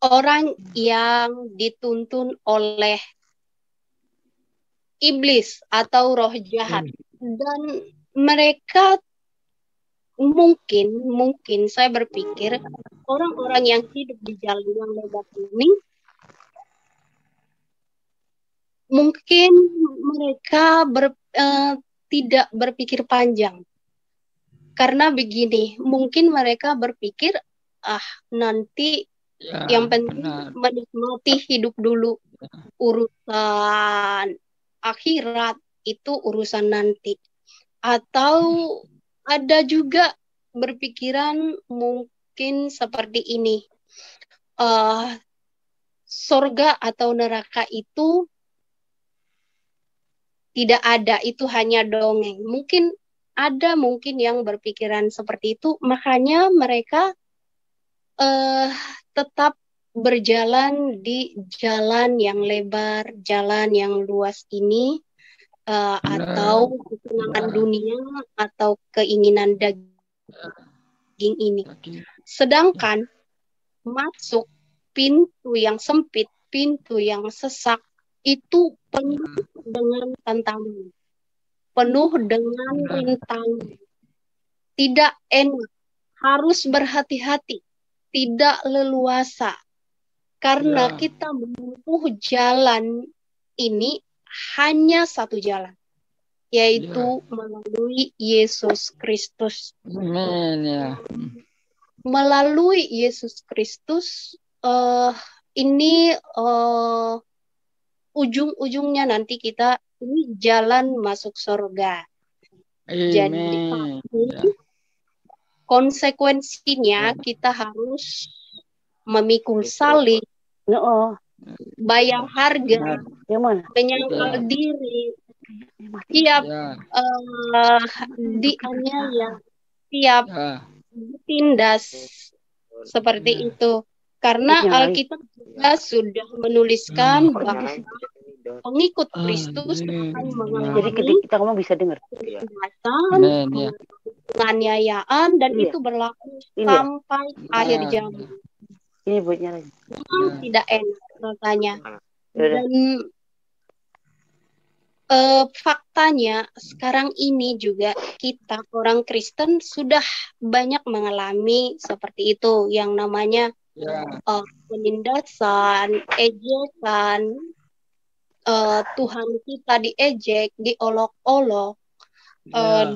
orang yang dituntun oleh iblis atau roh jahat. Dan mereka mungkin saya berpikir orang-orang yang hidup di jalan yang lebar ini mungkin mereka tidak berpikir panjang. Karena begini, mungkin mereka berpikir, nanti yang penting menikmati hidup dulu. Urusan akhirat itu urusan nanti. Atau ada juga berpikiran mungkin seperti ini. Surga atau neraka itu tidak ada, itu hanya dongeng. Mungkin yang berpikiran seperti itu, makanya mereka tetap berjalan di jalan yang lebar, jalan yang luas ini, atau kesenangan dunia atau keinginan daging ini. Sedangkan masuk pintu yang sempit, pintu yang sesak, itu penuh dengan tantangan, penuh dengan rintangan, tidak enak, harus berhati-hati, tidak leluasa, karena kita menempuh jalan ini hanya satu jalan, yaitu melalui Yesus Kristus. Amin, ya. Melalui Yesus Kristus, ini ujung-ujungnya nanti kita ini jalan masuk surga. Jadi konsekuensinya kita harus memikul salib, bayar harga, menyangkal diri, tiap dianiaya, tiap ditindas, seperti itu. Karena Alkitab juga sudah menuliskan bahwa pengikut Kristus akan mengalami kita ngomong bisa dengar penganiayaan, dan itu berlaku sampai akhir zaman. Ini buatnya lagi. Tidak enak rasanya. Dan faktanya sekarang ini juga kita orang Kristen sudah banyak mengalami seperti itu, yang namanya penindasan, ejekan, Tuhan kita diejek, diolok-olok,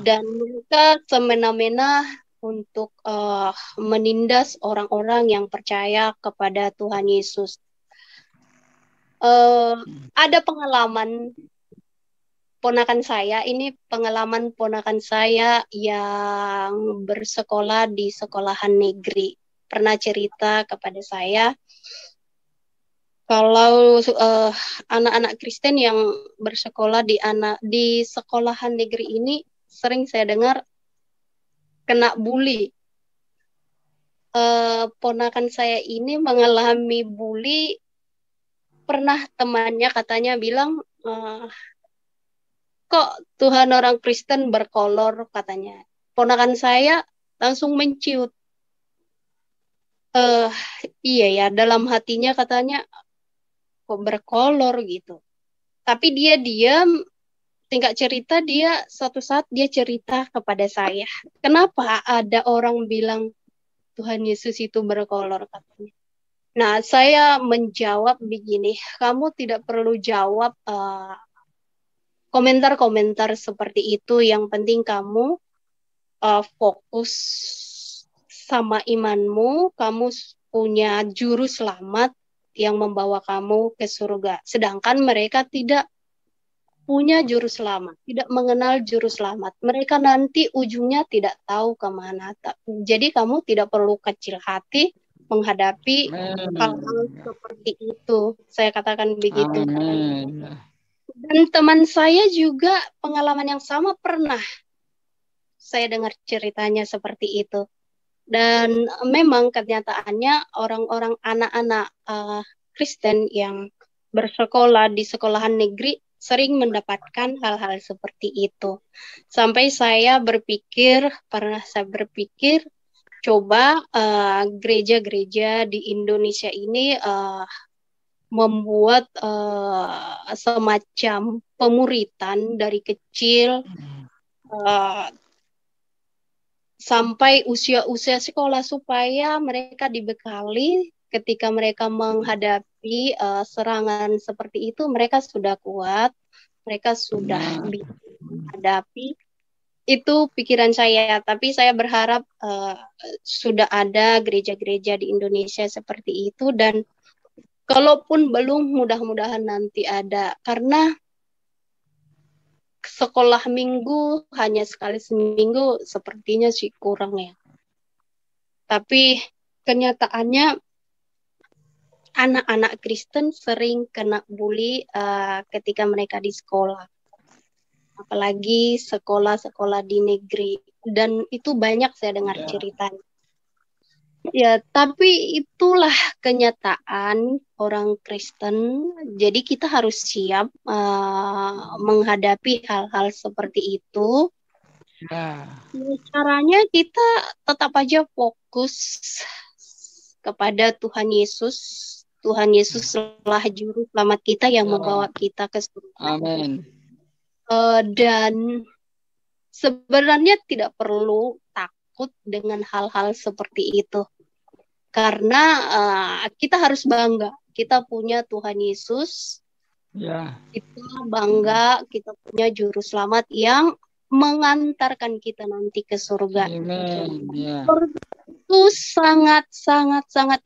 dan mereka semena-mena untuk menindas orang-orang yang percaya kepada Tuhan Yesus. Ada pengalaman ponakan saya, ini pengalaman ponakan saya yang bersekolah di sekolahan negeri. Pernah cerita kepada saya, kalau anak-anak Kristen yang bersekolah di sekolahan negeri ini, sering saya dengar kena bully. Ponakan saya ini mengalami bully. Pernah temannya katanya bilang, kok Tuhan orang Kristen berkolor, katanya. Ponakan saya langsung menciut. Iya ya, dalam hatinya katanya, kok berkolor gitu. Tapi dia diam, singkat cerita dia suatu saat dia cerita kepada saya, kenapa ada orang bilang Tuhan Yesus itu berkolor, katanya. Nah, saya menjawab begini, kamu tidak perlu jawab komentar-komentar seperti itu, yang penting kamu fokus sama imanmu, kamu punya juru selamat yang membawa kamu ke surga. Sedangkan mereka tidak punya juru selamat, tidak mengenal juru selamat. Mereka nanti ujungnya tidak tahu kemana. Jadi kamu tidak perlu kecil hati menghadapi hal-hal seperti itu. Saya katakan begitu. Dan teman saya juga pengalaman yang sama pernah. Saya dengar ceritanya seperti itu. Dan memang kenyataannya orang-orang anak-anak Kristen yang bersekolah di sekolahan negeri sering mendapatkan hal-hal seperti itu. Sampai saya berpikir, coba gereja-gereja di Indonesia ini membuat semacam pemuritan dari kecil sampai usia-usia sekolah, supaya mereka dibekali ketika mereka menghadapi serangan seperti itu, mereka sudah kuat, mereka sudah bisa menghadapi. Itu pikiran saya, tapi saya berharap sudah ada gereja-gereja di Indonesia seperti itu, dan kalaupun belum, mudah-mudahan nanti ada, karena sekolah minggu hanya sekali seminggu sepertinya sih kurang ya. Tapi kenyataannya anak-anak Kristen sering kena bully ketika mereka di sekolah. Apalagi sekolah-sekolah di negeri. Dan itu banyak saya dengar ceritanya. Ya, tapi itulah kenyataan orang Kristen. Jadi kita harus siap menghadapi hal-hal seperti itu. Caranya kita tetap aja fokus kepada Tuhan Yesus. Tuhan Yesuslah juru selamat kita yang membawa kita ke surga. Amin. Dan sebenarnya tidak perlu takut dengan hal-hal seperti itu. Karena kita harus bangga. Kita punya Tuhan Yesus. Ya. Kita bangga, kita punya juru selamat yang mengantarkan kita nanti ke surga. Amin. Ya. Itu sangat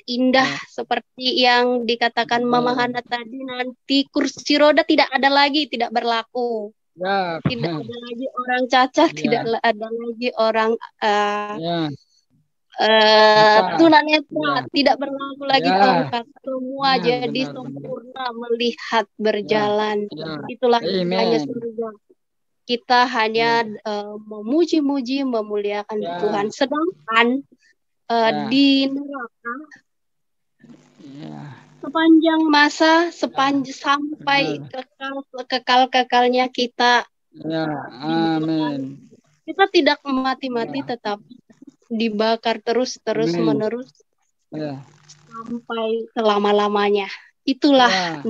indah, seperti yang dikatakan Mama Hana tadi, nanti kursi roda tidak ada lagi, tidak berlaku. Ya. Tidak ada lagi orang cacat, tidak ada lagi orang tunanetra, tidak berlaku lagi tongkat. Semua jadi sempurna melihat berjalan. Itulah hanya surga. Kita hanya memuji-muji, memuliakan Tuhan. Sedangkan di neraka sepanjang masa, sampai kekal-kekalnya kita. Amin. Kita tidak mati-mati, tetapi dibakar terus-menerus sampai selama-lamanya. Itulah.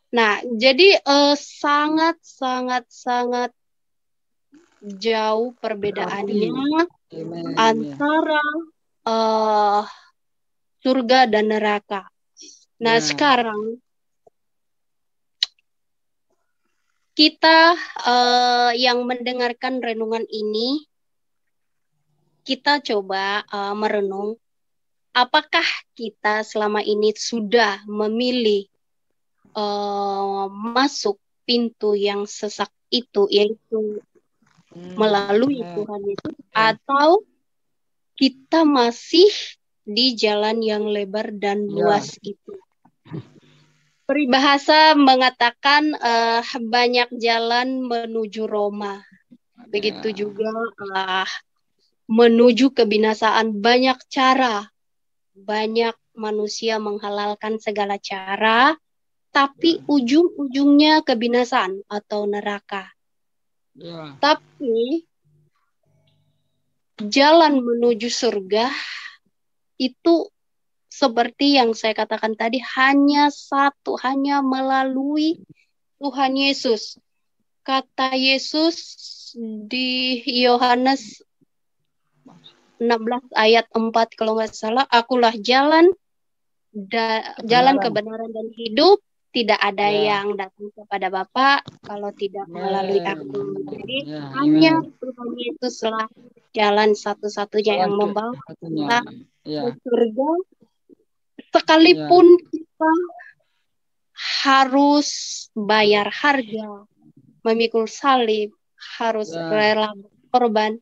Nah, jadi sangat jauh perbedaannya antara surga dan neraka. Nah, sekarang kita yang mendengarkan renungan ini, kita coba merenung, apakah kita selama ini sudah memilih masuk pintu yang sesak itu, yaitu melalui Tuhan Yesus, atau kita masih di jalan yang lebar dan luas itu. Peribahasa mengatakan banyak jalan menuju Roma. Begitu juga menuju kebinasaan, banyak cara. Banyak manusia menghalalkan segala cara, tapi ujung-ujungnya kebinasaan atau neraka. Tapi jalan menuju surga itu seperti yang saya katakan tadi, hanya satu, hanya melalui Tuhan Yesus. Kata Yesus di Yohanes 16 ayat 4 kalau nggak salah, akulah jalan kebenaran dan hidup, tidak ada yang datang kepada Bapa kalau tidak melalui aku. Jadi hanya Tuhan Yesuslah jalan satu-satunya yang membawa kita ke surga. Sekalipun kita harus bayar harga, memikul salib, harus rela berkorban,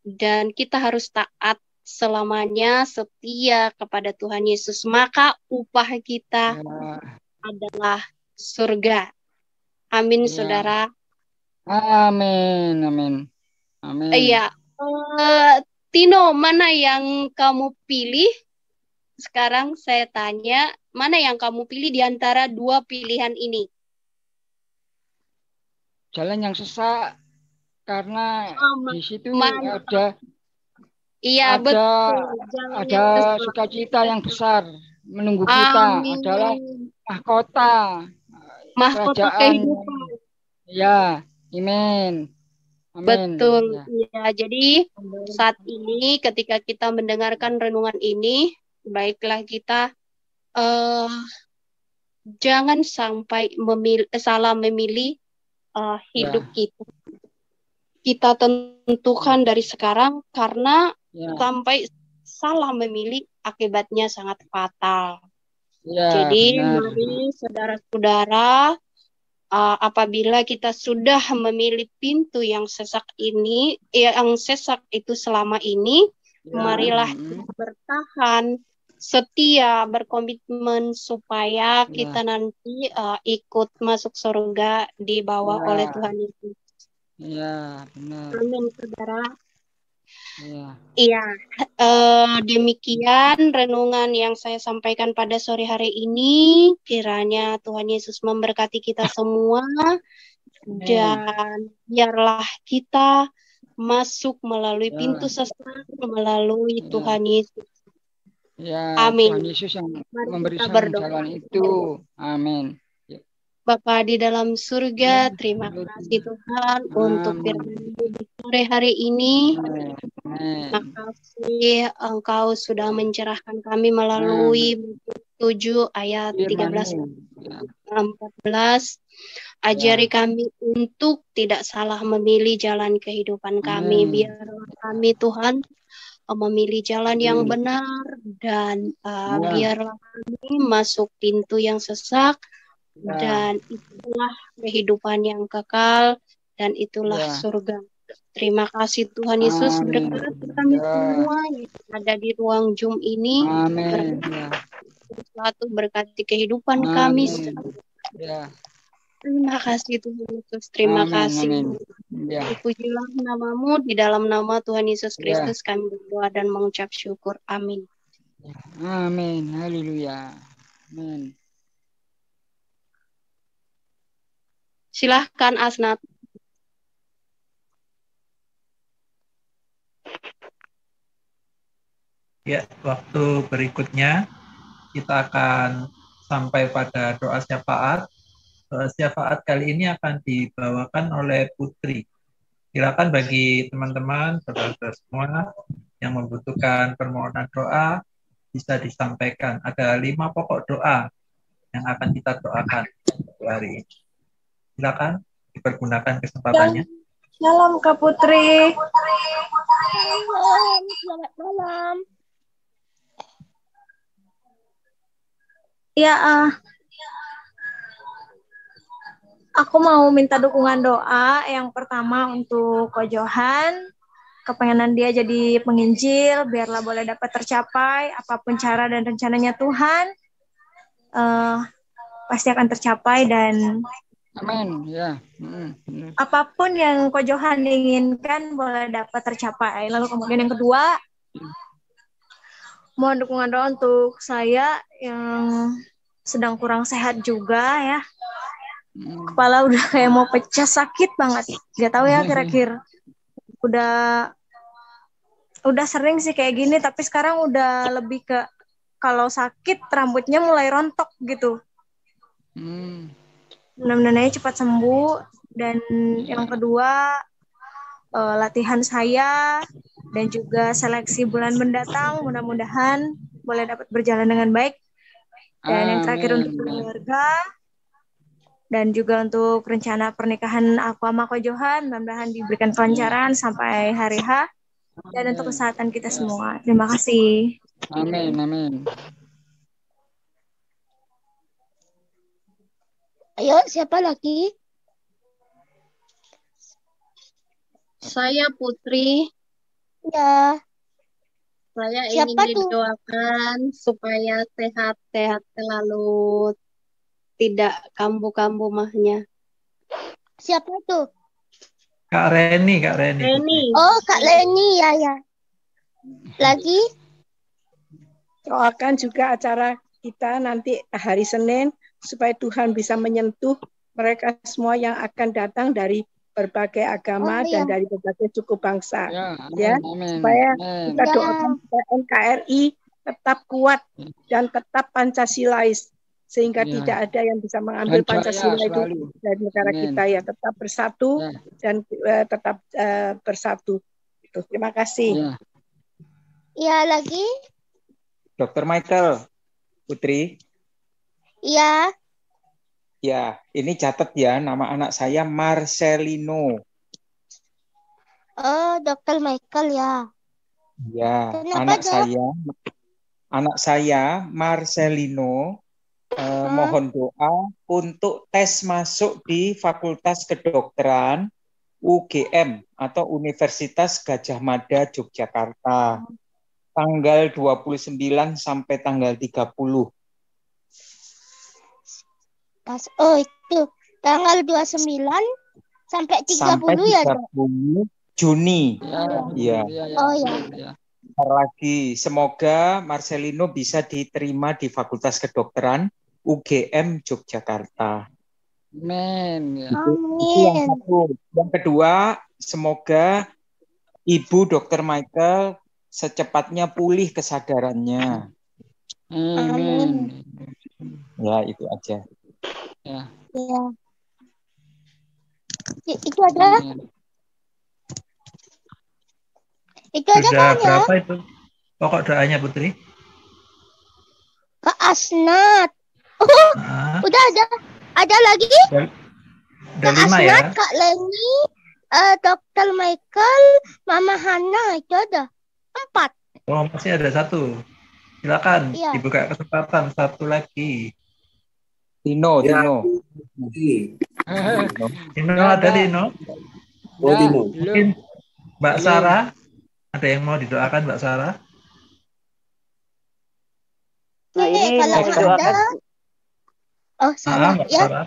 dan kita harus taat selamanya, setia kepada Tuhan Yesus, maka upah kita adalah surga. Amin, saudara. Amin. Iya. Tino, mana yang kamu pilih? Sekarang saya tanya, mana yang kamu pilih di antara dua pilihan ini? Jalan yang sesak, karena di situ ada sukacita yang besar menunggu kita. Adalah mahkota kehidupan. Ya, amin. Betul. Ya, jadi saat ini ketika kita mendengarkan renungan ini, baiklah kita jangan sampai salah memilih hidup kita. Kita tentukan dari sekarang, karena sampai salah memilih akibatnya sangat fatal. Jadi mari saudara-saudara, apabila kita sudah memilih pintu yang sesak ini, yang sesak itu selama ini, Marilah kita bertahan, setia, berkomitmen supaya kita nanti ikut masuk surga dibawa oleh Tuhan Yesus. Iya, benar. Amin, saudara. Iya. Iya, demikian renungan yang saya sampaikan pada sore hari ini. Kiranya Tuhan Yesus memberkati kita semua dan biarlah kita masuk melalui pintu sesat melalui Tuhan Yesus. Ya, Amin. Tuhan Yesus yang Mari memberi kita berdoa. jalan itu. Amin. Bapa di dalam surga, terima kasih Tuhan untuk firman-Mu di sore hari ini. Terima kasih Engkau sudah mencerahkan kami melalui buku 7 ayat 13-14. Ajari kami untuk tidak salah memilih jalan kehidupan kami. Biarlah kami Tuhan memilih jalan yang benar dan biarlah kami masuk pintu yang sesak dan itulah kehidupan yang kekal dan itulah surga. Terima kasih Tuhan Yesus, berkati kami semua yang ada di ruang Zoom ini. Amin. Sesuatu berkati kehidupan kami. Terima kasih Tuhan Yesus, terima kasih. Pujilah namamu, di dalam nama Tuhan Yesus Kristus kami berdoa dan mengucap syukur. Amin. Amin. Haleluya. Amin. Silahkan Asnat. Ya, waktu berikutnya kita akan sampai pada doa syafaat. Doa syafaat kali ini akan dibawakan oleh Putri. Silakan bagi teman-teman, saudara-saudara semua yang membutuhkan permohonan doa, bisa disampaikan. Ada 5 pokok doa yang akan kita doakan hari ini. Silakan dipergunakan kesempatannya. Shalom Kak Putri. Selamat malam. Ya, aku mau minta dukungan doa. Yang pertama untuk Ko Johan, kepengenan dia jadi penginjil, biarlah boleh dapat tercapai. Apapun cara dan rencananya Tuhan, pasti akan tercapai dan amin. Ya. Apapun yang Ko Johan inginkan boleh dapat tercapai. Lalu kemudian yang kedua, mohon dukungan doa untuk saya yang sedang kurang sehat juga ya. Kepala udah kayak mau pecah, sakit banget. Gak tahu ya kira-kira. Udah sering sih kayak gini, tapi sekarang udah lebih ke kalau sakit rambutnya mulai rontok gitu. Mudah-mudahan cepat sembuh. Dan yang kedua, latihan saya dan juga seleksi bulan mendatang mudah-mudahan boleh dapat berjalan dengan baik. Dan yang terakhir untuk keluarga dan juga untuk rencana pernikahan aku sama Ko Johan, mudah-mudahan diberikan kelancaran sampai hari H dan untuk kesehatan kita semua. Terima kasih. Amin, amin. Ayo, siapa lagi? Saya Putri. Ya. Saya Siapa ingin tuh? didoakan supaya sehat-sehat selalu, tidak kambuh-kambuh mahnya. Siapa tuh? Kak Reni, Kak Reni. Oh, Kak Leni, ya. Lagi? Doakan juga acara kita nanti hari Senin supaya Tuhan bisa menyentuh mereka semua yang akan datang dari berbagai agama dan dari berbagai suku bangsa. Supaya kita doakan supaya NKRI tetap kuat dan tetap Pancasilais sehingga tidak ada yang bisa mengambil Pancasila itu dari negara kita ya, tetap bersatu dan tetap bersatu. Itu. Terima kasih. Iya, lagi? Dr. Michael, Putri. Iya. Ya, ini catat ya, nama anak saya Marcelino. Oh, Dr. Michael ya. Ya, anak saya Marcelino mohon doa untuk tes masuk di Fakultas Kedokteran UGM atau Universitas Gadjah Mada Yogyakarta. tanggal 29 sampai tanggal 30. Oh, itu tanggal 29 sampai 30 Sampai ya, Dok? 30 Juni. Ya. Oh ya. Bentar lagi, semoga Marcelino bisa diterima di Fakultas Kedokteran UGM Yogyakarta. Amin. Ya. Itu yang satu. Yang kedua, semoga Ibu Dr. Michael secepatnya pulih kesadarannya. Amin. Ya, itu aja. Ya. Ya. Itu ada. Itu ada Sudah kan ya? berapa itu pokok doanya, Putri? Kak Asnat. Udah ada. Ada lagi? Udah Kak 5 Asnat, ya? Kak Leni, Dr. Michael, Mama Hana, itu ada 4. Oh, masih ada 1. Silakan Iya. dibuka kesempatan 1 lagi. Tino. Tino ada, Tino? Mungkin Mbak Sarah, ada yang mau didoakan Mbak Sarah? Nah, ini kalau mau didoakan. Oh, salah Mbak ya. Sarah.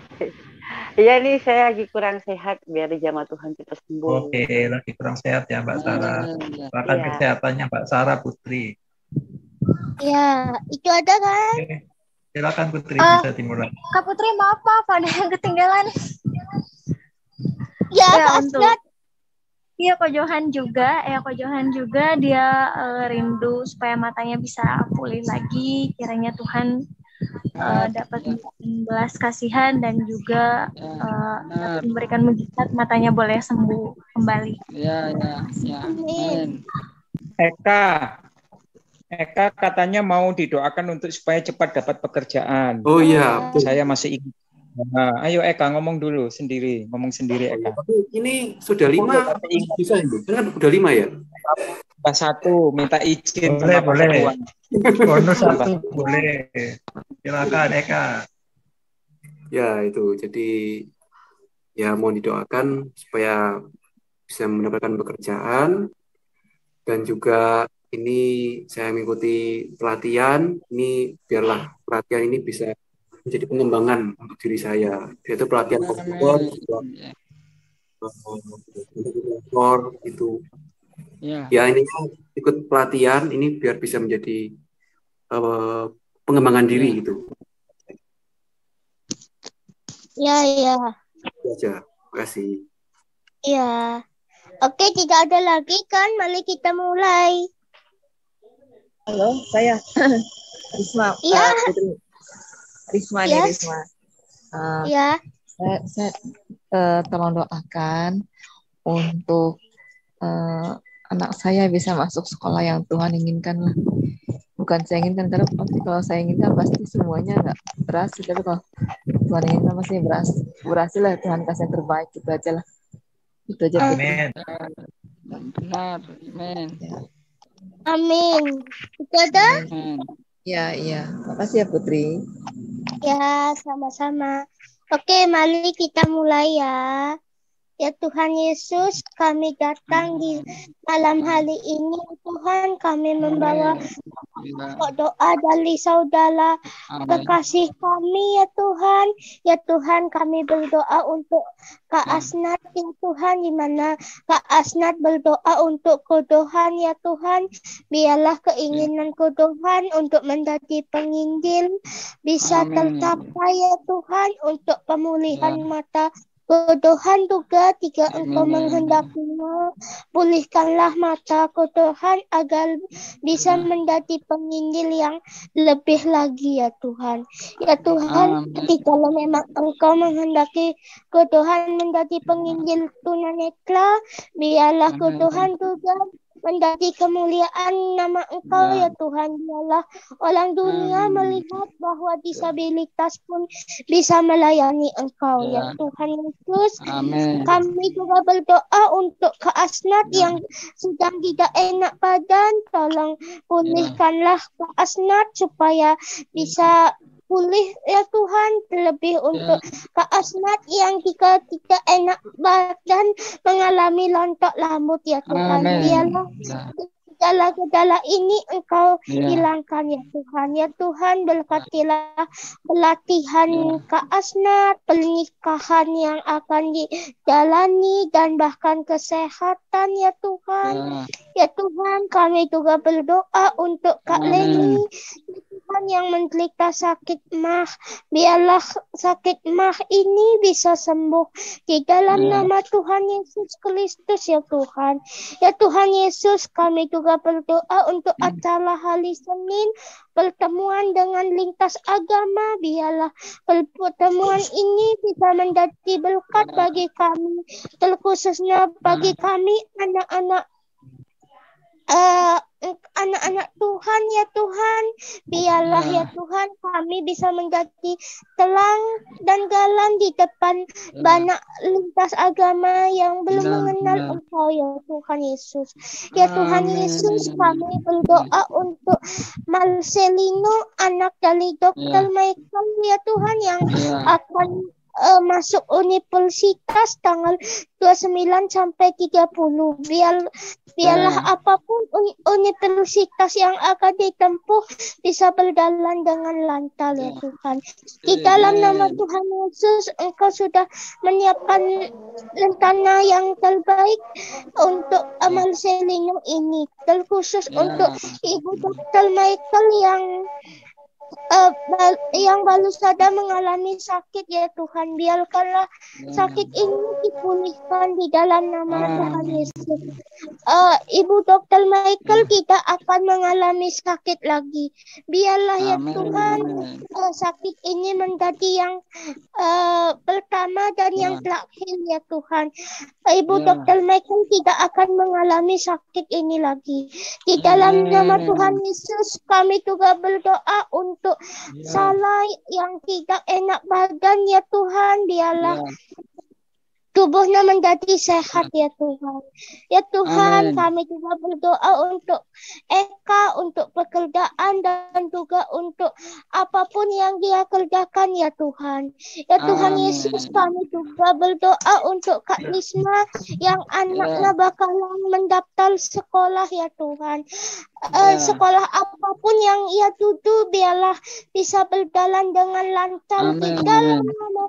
Iya, nih saya lagi kurang sehat, biar dijamah Tuhan cepat sembuh. Oke, lagi kurang sehat ya Mbak Sarah. Silakan Iya. kesehatannya Mbak Sarah Putri. Ya, itu ada kan? Oke. Silakan Putri, bisa dimulai. Kak Putri, maaf Pak, ada yang ketinggalan. Ya, Kak untuk Asnat. Iya, Ko Johan juga dia rindu supaya matanya bisa pulih lagi. Kiranya Tuhan dapat membelas kasihan dan juga dapat memberikan mujizat matanya boleh sembuh kembali. Ya. Amin. Eka katanya mau didoakan untuk supaya cepat dapat pekerjaan. Oh iya. Saya masih ingat. Nah, ayo Eka ngomong sendiri Eka. Tapi ini sudah 5 bisa itu. Kan udah 5 ya? Tambah 1 minta izin Boleh. sama Pak Ketua. Bonus 1 boleh. Silakan Eka. Ya itu. Jadi ya mau didoakan supaya bisa mendapatkan pekerjaan, dan juga ini saya mengikuti pelatihan ini, biarlah pelatihan ini bisa menjadi pengembangan untuk diri saya, yaitu pelatihan komputer itu. Ya ini ikut pelatihan ini biar bisa menjadi pengembangan diri gitu. Ya. Itu aja. Terima kasih. Ya. Oke, tidak ada lagi kan? Mari kita mulai. Halo, saya Risma. Iya. Risma Yes. nih, Risma. Ya. Saya tolong doakan untuk anak saya bisa masuk sekolah yang Tuhan inginkan lah. Bukan saya inginkan, karena pasti kalau saya inginkan pasti semuanya nggak berhasil. Tapi kalau Tuhan inginkan pasti berhasil lah. Tuhan kasih yang terbaik, itu aja lah. Itu aja. Amin. Benar. Amin. Amin. Itu ada? Iya. Makasih ya Putri. Ya, sama-sama. Oke, mari kita mulai ya. Ya Tuhan Yesus, kami datang di malam hari ini. Tuhan, kami membawa doa dari saudara kekasih kami ya Tuhan. Ya Tuhan, kami berdoa untuk Kak Asnat ya Tuhan, di mana Kak Asnat berdoa untuk Kodohan ya Tuhan. Biarlah keinginan Kodohan untuk menjadi penginjil bisa tercapai ya Tuhan, untuk pemulihan mata Kodohan juga jika Engkau menghendakinya, pulihkanlah mata Kodohan agar bisa menjadi penginjil yang lebih lagi ya Tuhan. Ya Tuhan, ketika memang Engkau menghendaki Kodohan menjadi penginjil tunanetra, biarlah Kodohan juga menjadi kemuliaan nama Engkau ya Tuhan. Biarlah orang dunia melihat bahwa disabilitas pun bisa melayani Engkau ya Tuhan Yesus. Kami juga berdoa untuk Kak Asnat yang sedang tidak enak badan. Tolong pulihkanlah Kak Asnat supaya bisa pulih ya Tuhan. Terlebih untuk Kak Asnat yang jika tidak enak badan mengalami lontok rambut ya Tuhan. Biarlah Gejala-gejala ini Engkau hilangkan ya Tuhan. Ya Tuhan, berkatilah pelatihan Kak Asnat, pernikahan yang akan dijalani, dan bahkan kesehatan ya Tuhan. Ya Tuhan, kami juga berdoa untuk Kak Leni, Tuhan, yang menderita sakit mah. Biarlah sakit mah ini bisa sembuh di dalam nama Tuhan Yesus Kristus ya Tuhan. Ya Tuhan Yesus, kami juga berdoa untuk acara hari Senin, pertemuan dengan lintas agama. Biarlah pertemuan ini bisa menjadi berkat bagi kami, terkhususnya bagi kami anak-anak Tuhan ya Tuhan. Biarlah ya Tuhan kami bisa menjadi terang dan jalan di depan banyak lintas agama yang belum mengenal Engkau ya Tuhan Yesus. Ya Tuhan Yesus, kami berdoa untuk Marcelino, anak dari Dr. Michael ya Tuhan, yang akan masuk universitas tanggal 29 sampai 30. Biarlah apapun universitas yang akan ditempuh bisa berjalan dengan lancar ya Tuhan. Di dalam nama Tuhan Yesus, Engkau sudah menyiapkan rencana yang terbaik untuk Marcelino ini, terkhusus untuk Ibu Dr. Michael yang baru saja mengalami sakit ya Tuhan. Biarkanlah sakit ini dipulihkan di dalam nama Tuhan Yesus. Ibu Dr. Michael tidak akan mengalami sakit lagi. Biarlah ya Tuhan sakit ini menjadi yang pertama dan yang terakhir ya Tuhan. Ibu Dr. Michael tidak akan mengalami sakit ini lagi. Di dalam nama Tuhan Yesus, kami juga berdoa untuk salah yang tidak enak badan ya Tuhan. Biarlah tubuhnya menjadi sehat ya Tuhan. Ya Tuhan, kami juga berdoa untuk Eka, untuk pekerjaan dan juga untuk apapun yang dia kerjakan ya Tuhan. Ya Tuhan Yesus, kami juga berdoa untuk Kak Lisma yang anaknya bakalan mendaftar sekolah ya Tuhan. Sekolah apapun yang ia tuju, biarlah bisa berjalan dengan lancar di dalam nama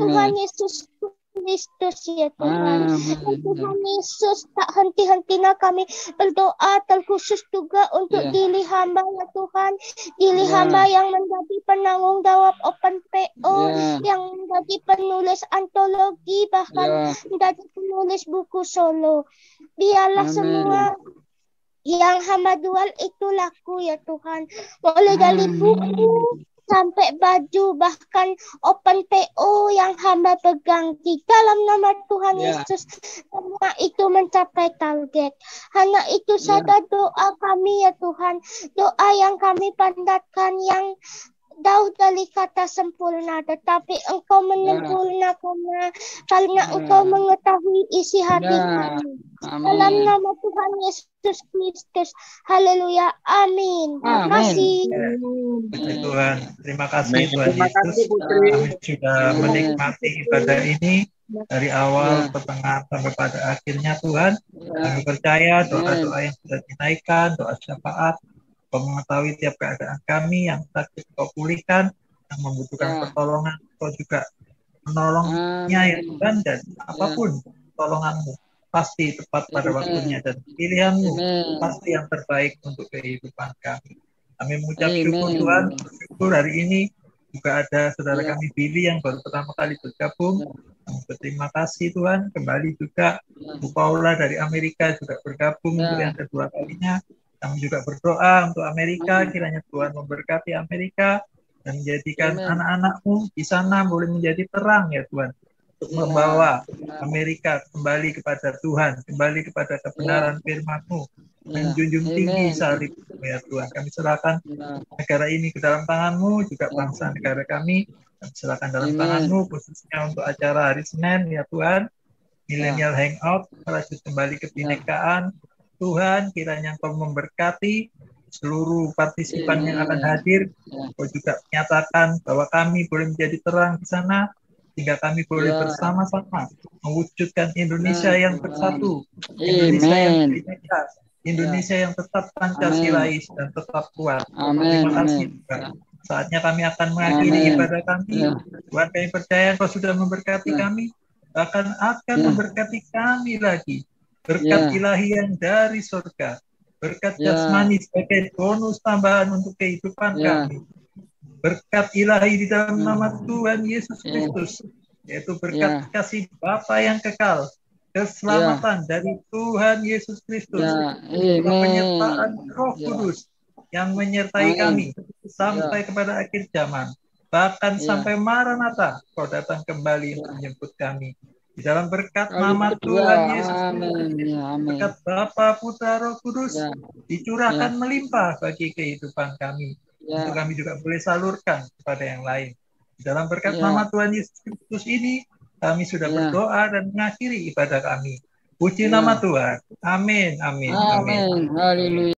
Tuhan Yesus Kristus ya Tuhan. Tuhan Yesus, tak henti-hentinya kami berdoa, terkhusus juga untuk diri hamba ya Tuhan. Diri hamba yang menjadi penanggung jawab Open PO, yang menjadi penulis antologi, bahkan menjadi penulis buku solo. Biarlah semua yang hamba jual itu laku ya Tuhan. Mulai dari buku sampai baju, bahkan Open PO yang hamba pegang, di dalam nama Tuhan Yesus, semua itu mencapai target. Hanya itu saja doa kami ya Tuhan. Doa yang kami pandatkan yang jauh dari kata sempurna, tetapi Engkau menyempurnakannya karena Engkau mengetahui isi hati kami. Dalam nama Tuhan Yesus Kristus. Haleluya. Amin. Terima kasih. Puji Tuhan. Terima kasih Tuhan Yesus. Kami sudah menikmati ibadah ini dari awal, pertengahan sampai pada akhirnya Tuhan. Kami percaya doa-doa yang sudah dinaikkan, doa syafaat, Kau mengetahui tiap keadaan kami, yang sakit Kau pulihkan, yang membutuhkan pertolongan Kau juga menolongnya ya Tuhan, dan apapun pertolongan-Mu pasti tepat pada waktunya, dan pilihan-Mu pasti yang terbaik untuk kehidupan kami. Kami mengucap syukur Tuhan, bersyukur hari ini juga ada saudara kami Billy yang baru pertama kali bergabung. Kami berterima kasih Tuhan, kembali juga Bu Paula dari Amerika juga bergabung untuk yang kedua kalinya. Kami juga berdoa untuk Amerika, kiranya Tuhan memberkati Amerika dan menjadikan anak-anak-Mu di sana boleh menjadi terang ya Tuhan, untuk membawa Amerika kembali kepada Tuhan, kembali kepada kebenaran firman-Mu, menjunjung tinggi salib ya Tuhan. Kami serahkan negara ini ke dalam tangan-Mu, juga bangsa negara kami serahkan dalam tangan-Mu, khususnya untuk acara hari Senin ya Tuhan, Millennial Hangout, merajut kembali kebinekaan. Tuhan, kiranya Engkau memberkati seluruh partisipan yang akan hadir. Engkau juga menyatakan bahwa kami boleh menjadi terang di sana, sehingga kami boleh bersama-sama mewujudkan Indonesia yang bersatu, Indonesia yang berinika, Indonesia yang tetap Pancasilais dan tetap kuat. Amin. Terima kasih Tuhan. Saatnya kami akan mengakhiri ibadah kami. Tuhan, kami percaya Engkau sudah memberkati kami, bahkan akan memberkati kami lagi. Berkat ilahi yang dari surga, berkat jasmani sebagai bonus tambahan untuk kehidupan kami. Berkat ilahi di dalam nama Tuhan Yesus Kristus, yaitu berkat kasih Bapa yang kekal, keselamatan dari Tuhan Yesus Kristus, penyertaan Roh Kudus yang menyertai kami sampai kepada akhir zaman, bahkan sampai Maranatha, Kau datang kembali untuk menjemput kami. Di dalam berkat nama Tuhan Yesus Kristus, berkat Bapa, Putra, Roh Kudus dicurahkan melimpah bagi kehidupan kami. Untuk kami juga boleh salurkan kepada yang lain. Di dalam berkat nama Tuhan Yesus Kristus ini, kami sudah berdoa dan mengakhiri ibadah kami. Puji nama Tuhan. Amin. Amin. Amin. Haleluya.